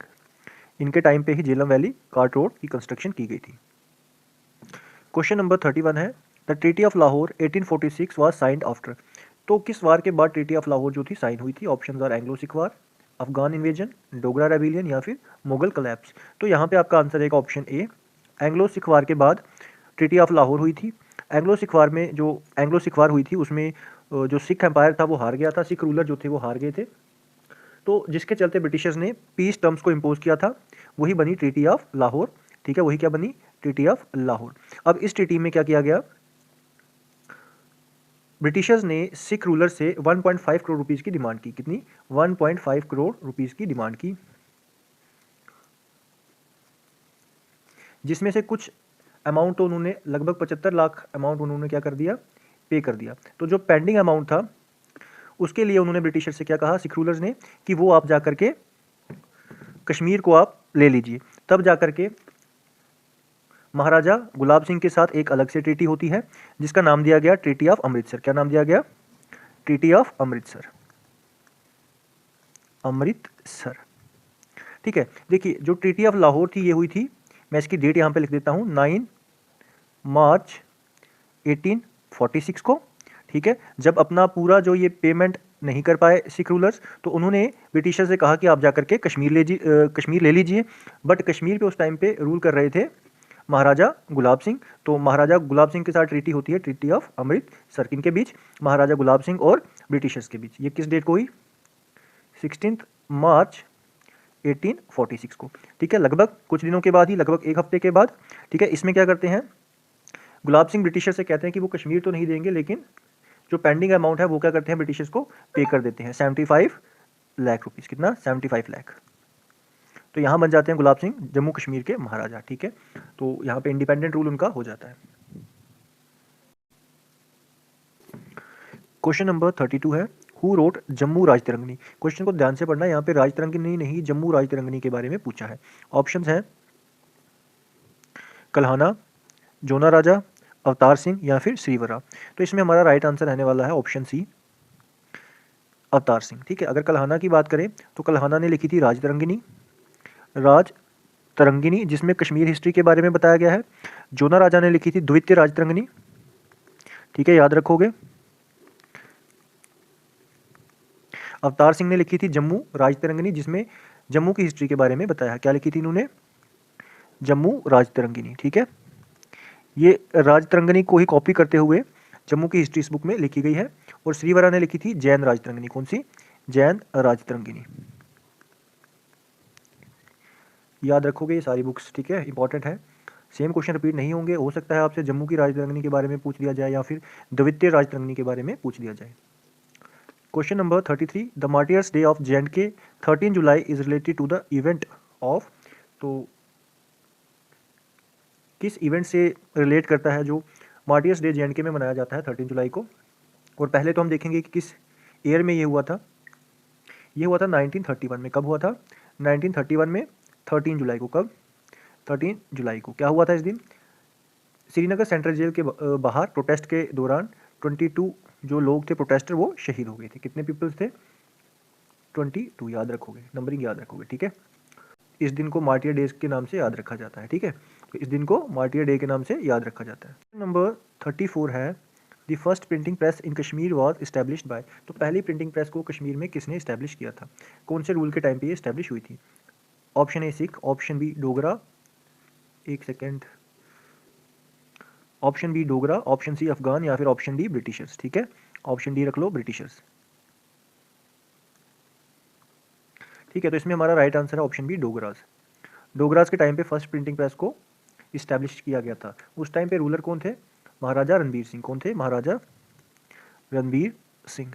इनके टाइम पे ही झेलम वैली कार्ट रोड की कंस्ट्रक्शन की गई थी। क्वेश्चन नंबर 31 है, the treaty of Lahore 1846 was signed after. तो किस वार के बाद ट्रीटी ऑफ लाहौर जो थी साइन हुई थी? Option are Anglo Sikh war, Afghan invasion, Dogra rebellion या फिर मुगल कलैप्स। तो यहाँ पे आपका आंसर है ऑप्शन ए, एंग्लो सिख वार के बाद ट्रीटी ऑफ लाहौर हुई थी। एंग्लो सिख वार में जो एंग्लो सिख वार हुई थी उसमें जो सिख एम्पायर था वो हार गया था, सिख रूलर जो थे वो हार गए थे। तो जिसके चलते ब्रिटिशर्स ने पीस टर्म्स को इम्पोज किया था, वही बनी ट्रीटी ऑफ लाहौर, ठीक है, वही क्या बनी? Treaty of Lahore. अब इस ट्रीटी में क्या किया गया? ब्रिटिशर्स ने सिख रूलर से 1.5 करोड़ रुपीस की डिमांड की। कितनी? 1.5 करोड़ रुपीस की डिमांड की, जिसमें से कुछ अमाउंट तो उन्होंने लगभग 75 लाख अमाउंट उन्होंने क्या कर दिया? पे कर दिया। तो जो पेंडिंग अमाउंट था उसके लिए उन्होंने ब्रिटिशर से क्या कहा सिख रूलर्स ने कि वो आप जाकर के कश्मीर को आप ले लीजिए। तब जाकर के महाराजा गुलाब सिंह के साथ एक अलग से ट्रीटी होती है जिसका नाम दिया गया ट्रीटी ऑफ अमृतसर। क्या नाम दिया गया? ट्रीटी ऑफ अमृतसर, अमृतसर, ठीक है। देखिए जो ट्रीटी ऑफ लाहौर थी ये हुई थी, मैं इसकी डेट यहाँ पे लिख देता हूँ, 9 मार्च 1846 को, ठीक है। जब अपना पूरा जो ये पेमेंट नहीं कर पाए सिख रूलर्स तो उन्होंने ब्रिटिशर से कहा कि आप जाकर के कश्मीर ले लीजिए। बट कश्मीर पे उस टाइम पे रूल कर रहे थे महाराजा गुलाब सिंह। तो महाराजा गुलाब सिंह के साथ ट्रीटी होती है ट्रीटी ऑफ अमृतसर, किनके बीच? महाराजा गुलाब सिंह और ब्रिटिशर्स के बीच। ये किस डेट को हुई? 16 मार्च 1846 को, ठीक है, लगभग कुछ दिनों के बाद ही, लगभग एक हफ्ते के बाद, ठीक है। इसमें क्या करते हैं? गुलाब सिंह ब्रिटिशर से कहते हैं कि वो कश्मीर तो नहीं देंगे लेकिन जो पेंडिंग अमाउंट है वो क्या करते हैं? ब्रिटिशर्स को पे कर देते हैं 75 लाख रुपीस। कितना? 75 लाख। तो यहाँ बन जाते हैं गुलाब सिंह जम्मू कश्मीर के महाराजा, ठीक है। तो यहाँ पे इंडिपेंडेंट रूल उनका हो जाता है। क्वेश्चन नंबर 32 है, who wrote Jammu Rajatarangini. Question को ध्यान से पढ़ना, यहाँ पे राजतरंगिणी नहीं जम्मू राजतरंगिणी के बारे में पूछा है। ऑप्शंस हैं कल्हाना, जोना राजा, अवतार सिंह या फिर श्रीवरा। तो इसमें हमारा राइट आंसर रहने वाला है ऑप्शन सी, अवतार सिंह, ठीक है। अगर कल्हाना की बात करें तो कल्हाना ने लिखी थी राजतरंगिणी, राजतरंगिणी जिसमें कश्मीर हिस्ट्री के बारे में बताया गया है। जोना राजा ने लिखी थी द्वितीय राजतरंगिणी, ठीक है, याद रखोगे। अवतार सिंह ने लिखी थी जम्मू राजतरंगिणी जिसमें जम्मू की हिस्ट्री के बारे में बताया है। क्या लिखी थी इन्होंने? जम्मू राजतरंगिणी, ठीक है। ये राजतरंगिणी को ही कॉपी करते हुए जम्मू की हिस्ट्री इस बुक में लिखी गई है। और श्रीवरा ने लिखी थी जैन राजतरंगिणी। कौन सी? जैन राजतरंगिणी। याद रखोगे ये सारी बुक्स, ठीक है, इंपॉर्टेंट है। सेम क्वेश्चन रिपीट नहीं होंगे, हो सकता है आपसे जम्मू की राजतरंगिणी के बारे में पूछ लिया जाए या फिर द्वितीय राजतरंगिणी के बारे में पूछ लिया जाए। Question number 33, the martyrs day of J and K 13 July is related to the event of. तो किस इवेंट से रिलेट करता है जो मार्टियर्स डे जे.एंड.के में मनाया जाता है 13 जुलाई को? और पहले तो हम देखेंगे कि किस ईयर में ये हुआ था 1931 में। कब हुआ था? 1931 में 13 जुलाई को। कब? 13 जुलाई को। क्या हुआ था इस दिन? श्रीनगर सेंट्रल जेल के बाहर प्रोटेस्ट के दौरान 22 जो लोग थे प्रोटेस्टर, वो शहीद हो गए थे। कितने पीपल्स थे? 22। याद रखोगे, नंबरिंग याद रखोगे, ठीक है। इस दिन को मार्टियर डे के नाम से याद रखा जाता है, ठीक है। तो इस दिन को मार्टियर डे के नाम से याद रखा जाता है। नंबर 34 है the first printing press in Kashmir was established bye. तो पहली प्रिंटिंग प्रेस को कश्मीर में किसने इस्टेब्लिश किया था? कौन से रूल के टाइम पे ये इस्टेब्लिश हुई थी? Option A Sikh, option B Dogra, एक second, option B Dogra, option C Afghan, या फिर ऑप्शन डी ब्रिटिशर्स, ठीक है। ऑप्शन डी रख लो, ब्रिटिशर्स, ठीक है। तो इसमें हमारा राइट आंसर है ऑप्शन बी डोगराज। डोगराज के टाइम पे फर्स्ट प्रिंटिंग प्रेस को इस्टेब्लिश किया गया था। उस टाइम पे रूलर कौन थे? महाराजा रणबीर सिंह। कौन थे? महाराजा रणबीर सिंह।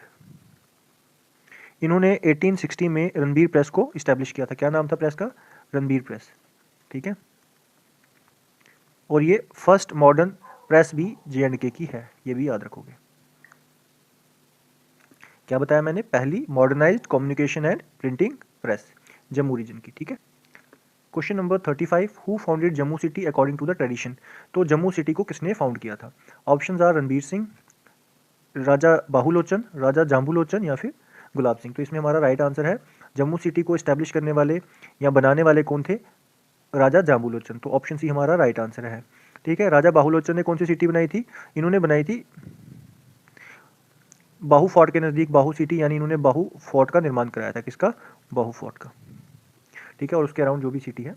इन्होंने 1860 में रणबीर प्रेस को इस्टेब्लिश किया था। क्या नाम था प्रेस का? रणबीर प्रेस, ठीक है। और ये फर्स्ट मॉडर्न प्रेस भी J&K की है, ये भी याद रखोगे। क्या बताया मैंने? पहली modernised communication and printing press Jammu region की, ठीक है। Question number 35, who founded Jammu city according to the tradition. तो जम्मू सिटी को किसने फाउंड किया था? ऑप्शंस आर रणबीर सिंह, राजा बाहुलोचन, राजा जाम्बूलोचन, या फिर गुलाब सिंह। तो इसमें हमारा राइट आंसर है जम्मू सिटी को इस्टेब्लिश करने वाले या बनाने वाले कौन थे? राजा जाम्बूलोचन। तो ऑप्शन सी हमारा राइट आंसर है, ठीक है। राजा बाहुलोचन ने कौन सी सिटी बनाई थी? इन्होंने बनाई थी बाहू फोर्ट के नज़दीक बाहू सिटी, यानी इन्होंने बाहू फोर्ट का निर्माण कराया था। किसका? बाहू फोर्ट का, ठीक है। और उसके अराउंड जो भी सिटी है।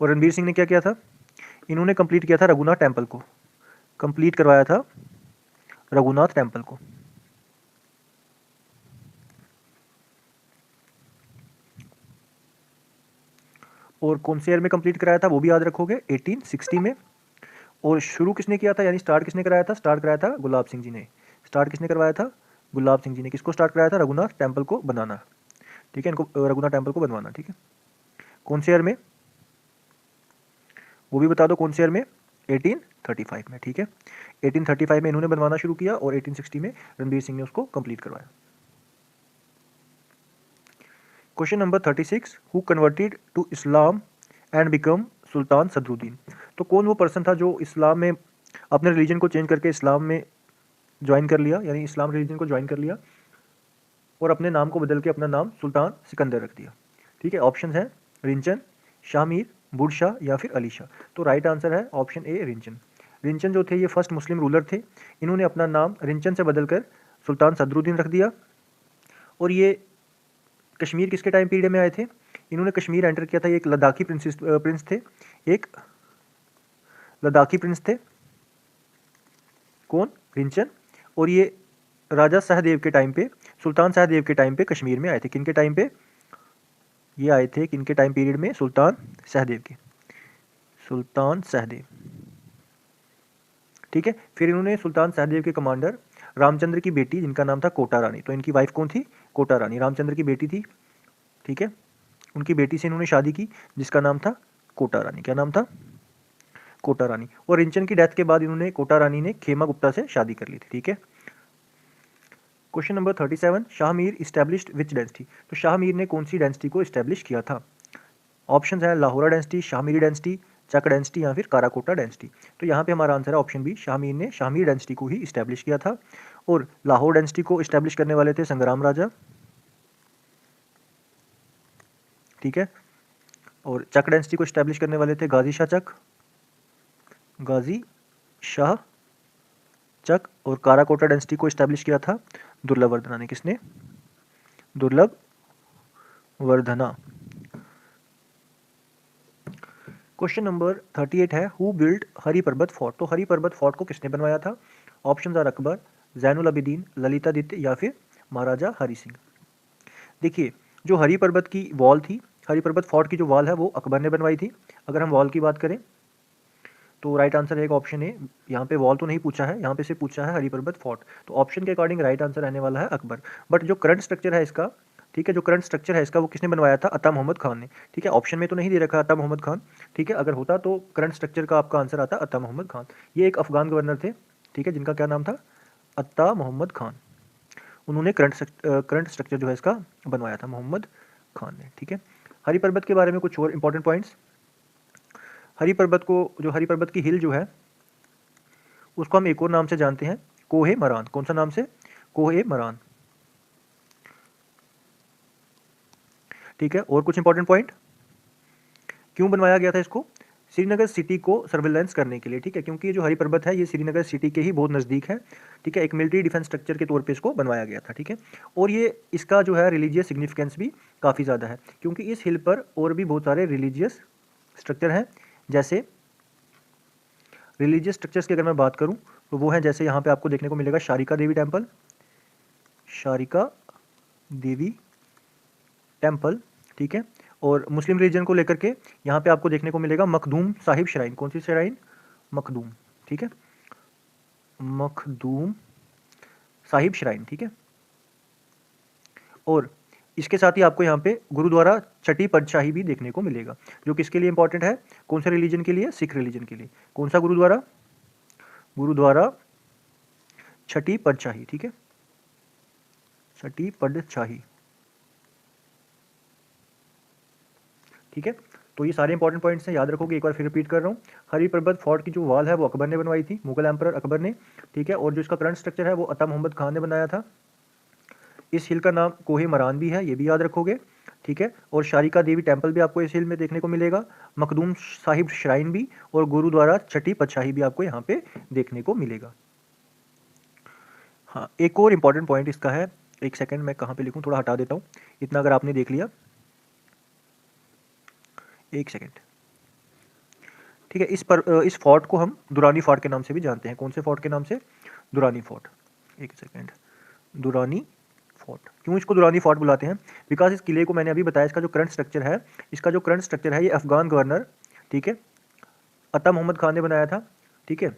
और रणबीर सिंह ने क्या किया था? इन्होंने कंप्लीट किया था रघुनाथ टेम्पल को, कंप्लीट करवाया था रघुनाथ टेम्पल को। और कौन से ईयर में कंप्लीट कराया था वो भी याद रखोगे, 1860 में। और शुरू किसने किया था, यानी स्टार्ट किसने कराया था? स्टार्ट कराया था गुलाब सिंह जी ने। स्टार्ट किसने करवाया था? गुलाब सिंह जी ने। किसको स्टार्ट कराया था? रघुनाथ टेम्पल को बनाना, ठीक है। इनको रघुनाथ टेम्पल को बनवाना, ठीक है। कौन से ईयर में वो भी बता दो, कौन से ईयर में? 1835 में, ठीक है। 1835 में इन्होंने बनवाना शुरू किया और 1860 में रणबीर सिंह ने उसको कंप्लीट करवाया। Question number 36, who converted to Islam and become sultan Sadruddin. तो कौन वो पर्सन था जो इस्लाम में अपने रिलीजन को चेंज करके इस्लाम में ज्वाइन कर लिया, यानी इस्लाम रिलीजन को ज्वाइन कर लिया और अपने नाम को बदल के अपना नाम सुल्तान सिकंदर रख दिया, ठीक है। ऑप्शन है रिंचन, शाहमीर, बुरशाह, या फिर अली शाह। तो राइट आंसर है ऑप्शन ए रिंचन। रिंचन जो थे ये फर्स्ट मुस्लिम रूलर थे। इन्होंने अपना नाम रिंचन से बदलकर सुल्तान सदरुद्दीन रख दिया। और ये कश्मीर किसके टाइम पीरियड में आए थे? इन्होंने कश्मीर एंटर किया था, ये एक लद्दाखी प्रिंस थे, एक लद्दाखी प्रिंस थे। कौन? रिंचन। और ये राजा सहदेव के टाइम पे, सुल्तान सहदेव के टाइम पे कश्मीर में आए थे। किनके टाइम पे ये आए थे? किनके टाइम पीरियड में? सुल्तान सहदेव के, सुल्तान सहदेव, ठीक है। फिर इन्होंने सुल्तान सहदेव के कमांडर रामचंद्र की बेटी, जिनका नाम था कोटा रानी, तो इनकी वाइफ कौन थी? कोटा रानी, रामचंद्र की बेटी थी, ठीक है। उनकी बेटी से इन्होंने शादी की जिसका नाम था कोटा रानी। क्या नाम था? कोटा रानी। और रिंचन की डेथ के बाद इन्होंने, कोटा रानी ने खेमा गुप्ता से शादी कर ली थी, ठीक है। क्वेश्चन नंबर 37, शाहमीर इस्टेब्लिश्ड विच डेंसिटी। तो शाहमीर ने कौन सी डेंसिटी को इस्टेब्लिश किया था? ऑप्शन है लाहौरा डेंसिटी, शाहमीरी डेंसिटी, चक डेंसिटी, या फिर काराकोटा डेंसिटी। तो यहाँ पे हमारा आंसर है ऑप्शन बी, शाहमीर ने शाहमीर डेंसिटी को ही इस्टेब्लिश किया था। और लाहौर डेंसिटी को इस्टेब्लिश करने वाले थे संग्राम राजा, ठीक है। और चक डेंसिटी को इस्टेब्लिश करने वाले थे गाजी शाह चक, गाजी शाह चक। और काराकोटा डेंसिटी को इस्टेब्लिश किया था दुर्लभ वर्धना ने। किसने? दुर्लभ वर्धना। क्वेश्चन नंबर 38 है, हु बिल्ड हरि पर्वत फोर्ट। तो हरि पर्वत फोर्ट को किसने बनवाया था? ऑप्शन आर अकबर, जैनुल अबिदीन, ललितादित्य, या फिर महाराजा हरि सिंह। देखिए, जो हरि पर्वत की वॉल थी, हरि पर्वत फोर्ट की जो वॉल है वो अकबर ने बनवाई थी। अगर हम वॉल की बात करें तो राइट आंसर है ऑप्शन ए। यहाँ पे वॉल तो नहीं पूछा है, यहाँ पे से पूछा है हरि पर्वत फोर्ट। तो ऑप्शन के अकॉर्डिंग राइट आंसर रहने वाला है अकबर। बट जो करंट स्ट्रक्चर है इसका, ठीक है, जो करंट स्ट्रक्चर है इसका वो किसने बनवाया था? अता मोहम्मद खान ने, ठीक है। ऑप्शन में तो नहीं दे रखा अता मोहम्मद खान, ठीक है। अगर होता तो करंट स्ट्रक्चर का आपका आंसर आता अता मोहम्मद खान। ये एक अफगान गवर्नर थे, ठीक है, जिनका क्या नाम था? अता मोहम्मद खान। उन्होंने करंट स्ट्रक्चर जो है इसका बनवाया था, मोहम्मद खान ने। ठीक है, हरी पर्वत के बारे में कुछ और इंपॉर्टेंट पॉइंट्स। हरी पर्वत की हिल जो है उसको हम एक और नाम से जानते हैं, कोहे मरान। कौन सा नाम से? कोहे मरान। ठीक है, और कुछ इंपॉर्टेंट पॉइंट, क्यों बनवाया गया था इसको? श्रीनगर सिटी को सर्वेलेंस करने के लिए। ठीक है, क्योंकि ये जो हरी पर्वत है ये श्रीनगर सिटी के ही बहुत नज़दीक है। ठीक है, एक मिलिट्री डिफेंस स्ट्रक्चर के तौर पे इसको बनवाया गया था। ठीक है, और ये इसका जो है रिलीजियस सिग्निफिकेंस भी काफ़ी ज़्यादा है, क्योंकि इस हिल पर और भी बहुत सारे रिलीजियस स्ट्रक्चर हैं। जैसे रिलीजियस स्ट्रक्चर्स की अगर मैं बात करूँ तो वो हैं, जैसे यहाँ पे आपको देखने को मिलेगा शारिका देवी टेम्पल, शारिका देवी टेम्पल। ठीक है, और मुस्लिम रिलीजन को लेकर के यहाँ पे आपको देखने को मिलेगा मखदूम साहिब श्राइन। कौन सी श्राइन? मखदूम। ठीक है, मखदूम साहिब श्राइन। ठीक है, और इसके साथ ही आपको यहाँ पे गुरुद्वारा छठी पातशाही भी देखने को मिलेगा, जो किसके लिए इंपॉर्टेंट है? कौन से रिलीजन के लिए? सिख रिलीजन के लिए। कौन सा गुरुद्वारा? गुरुद्वारा छठी पातशाही। ठीक है, छठी पातशाही। ठीक है, तो ये सारे इंपॉर्टेंट पॉइंट्स हैं, याद रखोगे। एक बार फिर रिपीट कर रहा हूँ, हरी पर्वत फोर्ट की जो वॉल है वो अकबर ने बनवाई थी, मुगल एम्परर अकबर ने। ठीक है, और जो इसका करंट स्ट्रक्चर है वो अता मोहम्मद खान ने बनाया था। इस हिल का नाम कोहे मरान भी है, ये भी याद रखोगे। ठीक है, और शारिका देवी टेम्पल भी आपको इस हिल में देखने को मिलेगा, मखदूम साहिब श्राइन भी, और गुरुद्वारा छठी पातशाही भी आपको यहाँ पे देखने को मिलेगा। हाँ, एक और इम्पॉर्टेंट पॉइंट इसका है, एक सेकंड मैं कहाँ पे लिखूँ, थोड़ा हटा देता हूँ, इतना अगर आपने देख लिया, एक सेकंड। ठीक है, इस फोर्ट को हम दुरानी फोर्ट के नाम से भी जानते हैं। कौन से फोर्ट के नाम से? दुरानी फोर्ट। एक सेकंड, दुरानी फोर्ट। क्यों इसको दुरानी फोर्ट बुलाते हैं? बिकॉज इस किले को मैंने अभी बताया, इसका जो करंट स्ट्रक्चर है, ये अफगान गवर्नर, ठीक है, अता मोहम्मद खान ने बनाया था। ठीक है,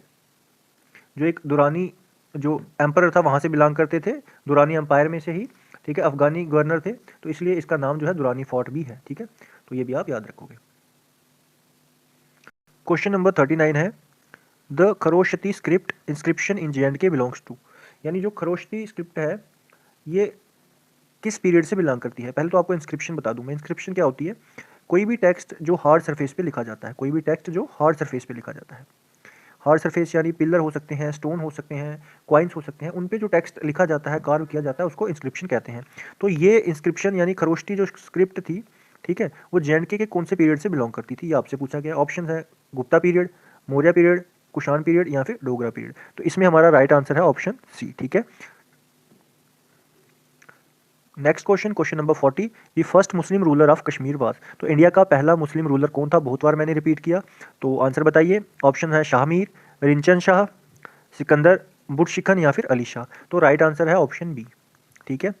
जो एक दुरानी जो एम्परर था वहाँ से बिलोंग करते थे, दुरानी एम्पायर में से ही। ठीक है, अफगानी गवर्नर थे, तो इसलिए इसका नाम जो है दुरानी फोर्ट भी है। ठीक है, तो ये भी आप याद रखोगे। क्वेश्चन नंबर 39 है, the Kharosthi script inscription in J&K belongs to, यानी जो खरोशती स्क्रिप्ट है ये किस पीरियड से बिलोंग करती है? पहले तो आपको इंस्क्रिप्शन बता दूं मैं। इंस्क्रिप्शन क्या होती है? कोई भी टेक्स्ट जो हार्ड सरफेस पे लिखा जाता है, कोई भी टेक्स्ट जो हार्ड सरफेस पे लिखा जाता है। हार्ड सरफेस यानी पिलर हो सकते हैं, स्टोन हो सकते हैं, क्वाइंस हो सकते हैं, उन पे जो टेक्स्ट लिखा जाता है, कार्व किया जाता है, उसको इंस्क्रिप्शन कहते हैं। तो ये इंस्क्रिप्शन यानी खरोष्टी जो स्क्रिप्ट थी, ठीक है, वो J&K के कौन से पीरियड से बिलोंग करती थी, ये आपसे पूछा गया। ऑप्शन है Gupta period, Maurya period, Kushan period या फिर डोगरा पीरियड। तो इसमें हमारा राइट आंसर है ऑप्शन सी। ठीक है, next question, question number 40, the first Muslim ruler of Kashmir was. तो इंडिया का पहला मुस्लिम रूलर कौन था? बहुत बार मैंने रिपीट किया, तो आंसर बताइए। ऑप्शन है शाह मीर, रिंचन शाह, सिकंदर बुटशिखन या फिर अली शाह। तो राइट आंसर है ऑप्शन बी। ठीक है,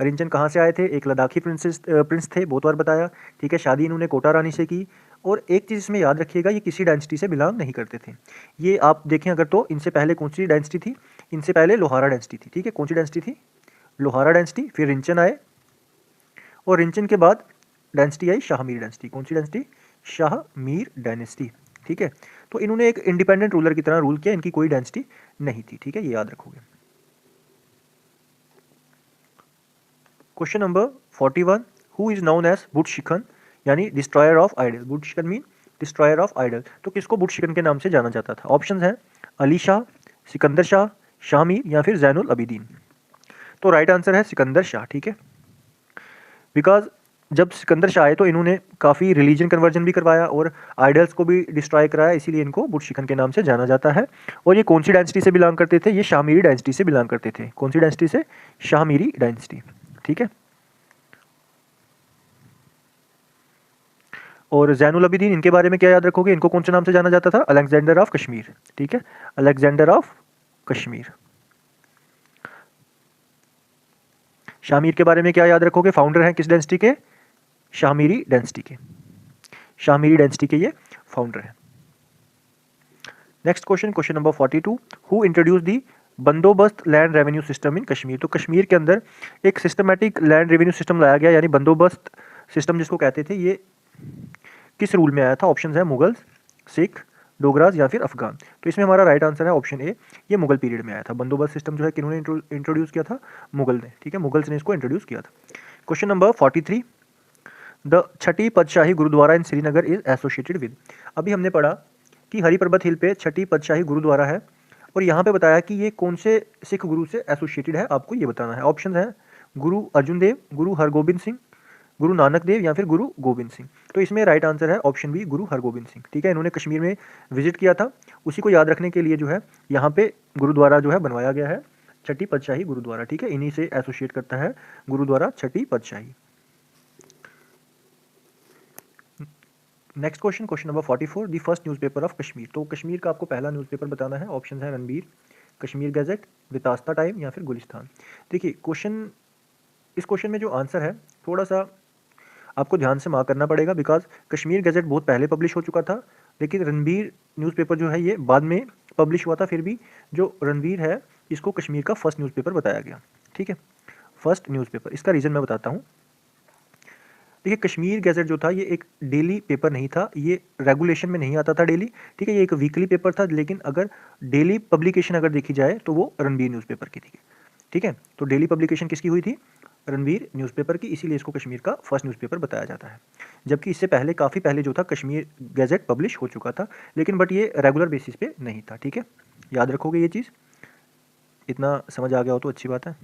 रिंचन कहाँ से आए थे? एक लद्दाखी प्रिंस थे, बहुत बार बताया। ठीक है, शादी इन्होंने कोटा रानी से की। और एक चीज़ इसमें याद रखिएगा, ये किसी डायनेस्टी से बिलोंग नहीं करते थे। ये आप देखें अगर, तो इनसे पहले कौन सी डायनेस्टी थी? इनसे पहले लोहारा डायनेस्टी थी। ठीक है, कौन सी डायनेस्टी थी? लोहारा डायनेस्टी। फिर रिंचन आए, और रिंचन के बाद डायनेस्टी आई शाह मीर डायनेस्टी। कौन सी डायनेस्टी? शाह मीर डायनेस्टी। ठीक है, तो इन्होंने एक इंडिपेंडेंट रूलर की तरह रूल किया, इनकी कोई डायनेस्टी नहीं थी। ठीक है, ये याद रखोगे। Question number 41, who is known as Butshikan यानी destroyer of idol. Butshikan mean destroyer of idol. तो किसको बुटशिखन के नाम से जाना जाता था? ऑप्शन हैं अली शाह, सिकंदर शाह, शाह मीर या फिर जैनुल अबिदीन। तो राइट आंसर है सिकंदर शाह। ठीक है, बिकॉज जब सिकंदर शाह आए तो इन्होंने काफ़ी रिलीजन कन्वर्जन भी करवाया और आइडल्स को भी डिस्ट्रॉय कराया, इसीलिए इनको बुटशिखन के नाम से जाना जाता है। और ये कौन सी डायनेस्टी से बिलोंग करते थे? ये शाहमीरी डायनेस्टी से बिलोंग करते थे। कौन सी डायनेस्टी से? शाहमीरी डायनेस्टी। ठीक है, और जैनुल अबिदीन, इनके बारे में क्या याद रखोगे? इनको कौन से नाम से जाना जाता था? Alexander of Kashmir. ठीक है, अलेक्जेंडर ऑफ कश्मीर। शाहमीर के बारे में क्या याद रखोगे? फाउंडर हैं किस डायनेस्टी के? शाहमीरी डायनेस्टी के। शाहमीरी डायनेस्टी के ये फाउंडर हैं। Next question, question number 42, who introduce the bandobast land revenue system in Kashmir. तो कश्मीर के अंदर एक सिस्टमैटिक लैंड रेवेन्यू सिस्टम लाया गया, यानी बंदोबस्त सिस्टम जिसको कहते थे, ये किस रूल में आया था? ऑप्शन है मुगल्स, सिख, डोगराज या फिर अफगान। तो इसमें हमारा राइट आंसर है ऑप्शन ए, ये मुगल पीरियड में आया था। बंदोबस्त सिस्टम जो है किन्होंने इंट्रोड्यूस किया था? मुगल ने, ठीक है, मुगल्स ने इसको इंट्रोड्यूस किया था। Question number 43, the Chhathi पदशाही gurdwara in Srinagar is associated with. अभी हमने पढ़ा कि हरिपर्बत हिल पे छठी पदशाही गुरुद्वारा है, और यहाँ पे बताया कि ये कौन से सिख गुरु से एसोसिएटेड है, आपको ये बताना है। ऑप्शन है गुरु अर्जुन देव, गुरु हरगोबिंद सिंह, गुरु नानक देव या फिर गुरु गोविंद सिंह। तो इसमें राइट आंसर है ऑप्शन बी, गुरु हरगोबिंद सिंह। ठीक है, इन्होंने कश्मीर में विजिट किया था, उसी को याद रखने के लिए जो है यहाँ पे गुरुद्वारा जो है बनवाया गया है, छठी पदशाही गुरुद्वारा। ठीक है, इन्हीं से एसोसिएट करता है Gurudwara Chhathi Padshahi. Next question, question number 44, the first newspaper of Kashmir. तो कश्मीर का आपको पहला न्यूज़पेपर बताना है। ऑप्शन है रणबीर, कश्मीर गैजेट, वितास्ता टाइम या फिर गुलिस्तान। देखिए क्वेश्चन, इस क्वेश्चन में जो आंसर है थोड़ा सा आपको ध्यान से मार्क करना पड़ेगा, बिकॉज कश्मीर गैजेट बहुत पहले पब्लिश हो चुका था, लेकिन रणबीर न्यूज़पेपर जो है ये बाद में पब्लिश हुआ था। फिर भी जो रणबीर है इसको कश्मीर का फर्स्ट न्यूज़पेपर बताया गया। ठीक है, फर्स्ट न्यूज़पेपर, इसका रीज़न मैं बताता हूँ। देखिए कश्मीर गैजेट जो था ये एक डेली पेपर नहीं था, ये रेगुलेशन में नहीं आता था डेली। ठीक है, ये एक वीकली पेपर था, लेकिन अगर डेली पब्लिकेशन अगर देखी जाए तो वो रणबीर न्यूज़पेपर की थी। ठीक है, तो डेली पब्लिकेशन किसकी हुई थी? रणबीर न्यूज़पेपर की, इसीलिए इसको कश्मीर का फर्स्ट न्यूज़पेपर बताया जाता है। जबकि इससे पहले काफ़ी पहले जो था कश्मीर गैजेट पब्लिश हो चुका था, लेकिन बट ये रेगुलर बेसिस पे नहीं था। ठीक है, याद रखोगे ये चीज़, इतना समझ आ गया हो तो अच्छी बात है।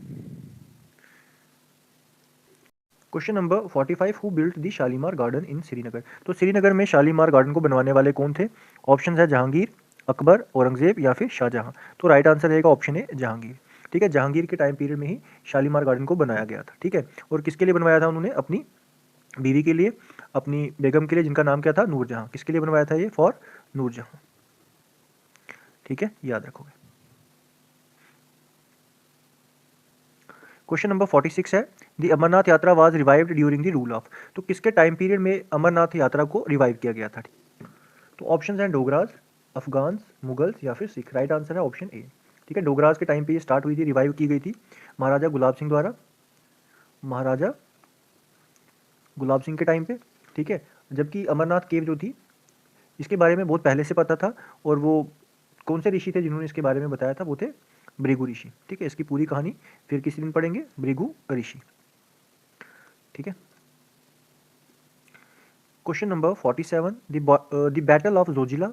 Question number 45, who built the Shalimar garden इन श्रीनगर। तो श्रीनगर में शालीमार गार्डन को बनवाने वाले कौन थे? ऑप्शन है जहांगीर, अकबर, औरंगजेब या फिर शाहजहां। तो राइट आंसर रहेगा ऑप्शन ए, जहांगीर। ठीक है, जहांगीर के टाइम पीरियड में ही शालीमार गार्डन को बनाया गया था। ठीक है, और किसके लिए बनवाया था उन्होंने? अपनी बीवी के लिए, अपनी बेगम के लिए, जिनका नाम क्या था? नूरजहां। किसके लिए बनवाया था ये? फॉर नूरजहां। ठीक है, याद रखोगे। क्वेश्चन नंबर 46 है, दी अमरनाथ यात्रा was revived during the rule of. तो किसके टाइम पीरियड में अमरनाथ यात्रा को रिवाइव किया गया था? तो ऑप्शन हैं डोगराज, अफगान्स, मुगल्स या फिर सिख। राइट आंसर है ऑप्शन ए। ठीक है, डोगराज के टाइम पे ये स्टार्ट हुई थी, रिवाइव की गई थी महाराजा गुलाब सिंह द्वारा, महाराजा गुलाब सिंह के टाइम पे। ठीक है, जबकि अमरनाथ केव जो थी इसके बारे में बहुत पहले से पता था, और वो कौन से ऋषि थे जिन्होंने इसके बारे में बताया था? वो थे भृगु ऋषि। ठीक है, इसकी पूरी कहानी फिर किसी दिन पढ़ेंगे, भृगु ऋषि। ठीक है, question number 47, the battle of Zojila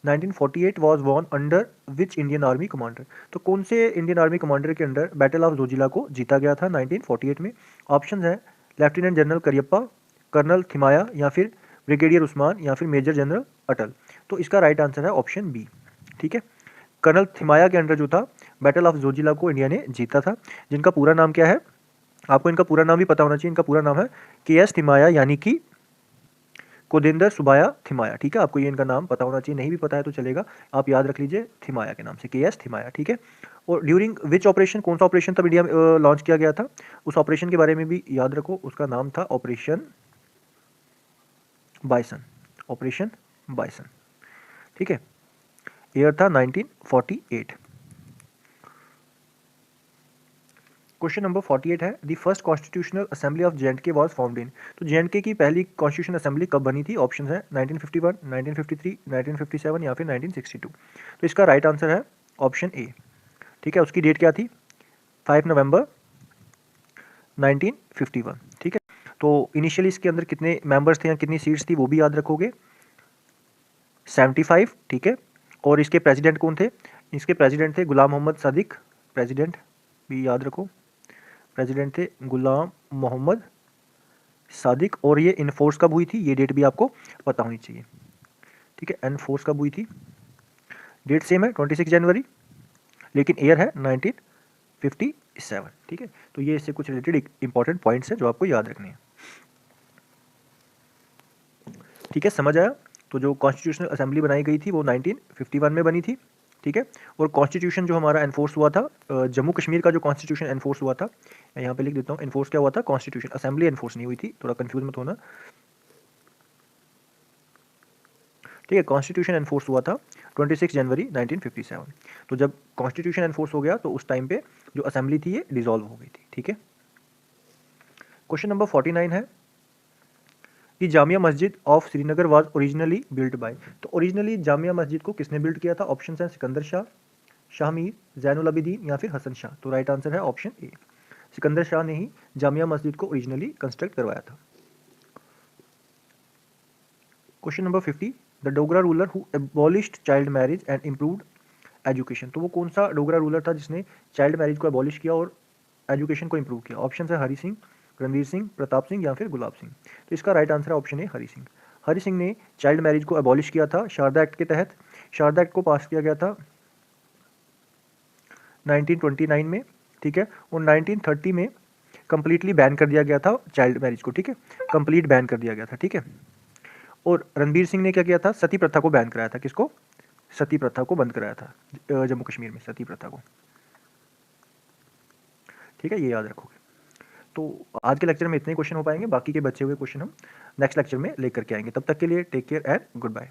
1948 was won under which Indian army commander. तो कौन से इंडियन आर्मी कमांडर के अंडर बैटल ऑफ जोजिला को जीता गया था 1948 में? ऑप्शन है lieutenant general Cariappa, colonel Thimayya या फिर ब्रिगेडियर उस्मान या फिर मेजर जनरल अटल। तो इसका राइट आंसर है ऑप्शन बी। ठीक है, कर्नल थिमाया के अंडर जो था बैटल ऑफ जोजिला को इंडिया ने जीता था, जिनका पूरा नाम क्या है? आपको इनका पूरा नाम भी पता होना चाहिए। इनका पूरा नाम है के.एस. थिमाया, यानी कि कोदेंदर सुबाया थिमाया। ठीक है, आपको ये इनका नाम पता होना चाहिए, नहीं भी पता है तो चलेगा, आप याद रख लीजिए थिमाया के नाम से, के.एस. थिमाया। ठीक है, और ड्यूरिंग विच ऑपरेशन, कौन सा ऑपरेशन तब इंडिया में लॉन्च किया गया था? उस ऑपरेशन के बारे में भी याद रखो, उसका नाम था ऑपरेशन बाइसन। Operation bison. ठीक है, ईयर था 1948। क्वेश्चन नंबर 48 है, the first constitutional assembly of J&K was found in. तो जे.एंड.के की पहली कॉन्स्टिट्यूशन असेंबली कब बनी थी? ऑप्शन है 1951, 1953, 1957 या फिर 1962। तो इसका राइट आंसर है ऑप्शन ए। ठीक है, उसकी डेट क्या थी? 5 नवंबर 1951। ठीक है, तो इनिशियली इसके अंदर कितने मेंबर्स थे या कितनी सीट्स थी वो भी याद रखोगे, 75। ठीक है, और इसके प्रेसिडेंट कौन थे? इसके प्रेसिडेंट थे गुलाम मोहम्मद सादिक, प्रेसिडेंट भी याद रखो, प्रेसिडेंट थे गुलाम मोहम्मद सादिक। और ये इनफोर्स कब हुई थी? ये डेट भी आपको पता होनी चाहिए। ठीक है, इनफोर्स कब हुई थी? डेट सेम है 26 जनवरी, लेकिन ईयर है 1957। ठीक है, तो ये इससे कुछ रिलेटेड इंपॉर्टेंट पॉइंट्स हैं जो आपको याद रखने हैं। ठीक है, समझ आया? तो जो कॉन्स्टिट्यूशनल असेंबली बनाई गई थी वो 1951 में बनी थी। ठीक है, और कॉन्स्टिट्यूशन जो हमारा एनफोर्स हुआ था, जम्मू कश्मीर का जो कॉन्स्टिट्यूशन एनफोर्स हुआ था, मैं यहाँ पे लिख देता हूँ, एनफोर्स क्या हुआ था? कॉन्स्टिट्यूशन, असेंबली एनफोर्स नहीं हुई थी, थोड़ा कंफ्यूज मत होना। ठीक है, कॉन्स्टिट्यूशन एनफोर्स हुआ था 26 जनवरी 1957। तो जब कॉन्स्टिट्यूशन एनफोर्स हो गया तो उस टाइम पे जो असेंबली थी ये डिसॉल्व हो गई थी। ठीक है, क्वेश्चन नंबर 49 है, कि Jamia Masjid of Srinagar was originally built by. तो ओरिजिनली जामिया मस्जिद को किसने बिल्ड किया था? ऑप्शन है सिकंदर शाह, शाह मीर, जैनुल आबिदीन या फिर हसन शाह। तो राइट आंसर है ऑप्शन ए, सिकंदर शाह ने ही जामिया मस्जिद को ओरिजिनली कंस्ट्रक्ट करवाया था। Question number 50, the Dogra ruler who abolished child marriage and improved education. तो वो कौन सा डोगरा रूलर था जिसने चाइल्ड मैरिज को एबॉलिश किया और एजुकेशन को इम्प्रूव किया? ऑप्शन है हरि सिंह, रणवीर सिंह, प्रताप सिंह या फिर गुलाब सिंह। तो इसका राइट आंसर है ऑप्शन ए, हरि सिंह। हरि सिंह ने चाइल्ड मैरिज को एबॉलिश किया था शारदा एक्ट के तहत। शारदा एक्ट को पास किया गया था 1929 में, ठीक है, और 1930 में कंप्लीटली बैन कर दिया गया था चाइल्ड मैरिज को, ठीक है, कंप्लीट बैन कर दिया गया था, ठीक है। और रणबीर सिंह ने क्या किया था? सती प्रथा को बैन कराया था। किसको? सती प्रथा को बंद कराया था जम्मू कश्मीर में, सती प्रथा को, ठीक है, ये याद रखोगे। तो आज के लेक्चर में इतने क्वेश्चन हो पाएंगे, बाकी के बचे हुए क्वेश्चन हम नेक्स्ट लेक्चर में लेकर के आएंगे। तब तक के लिए take care and good bye.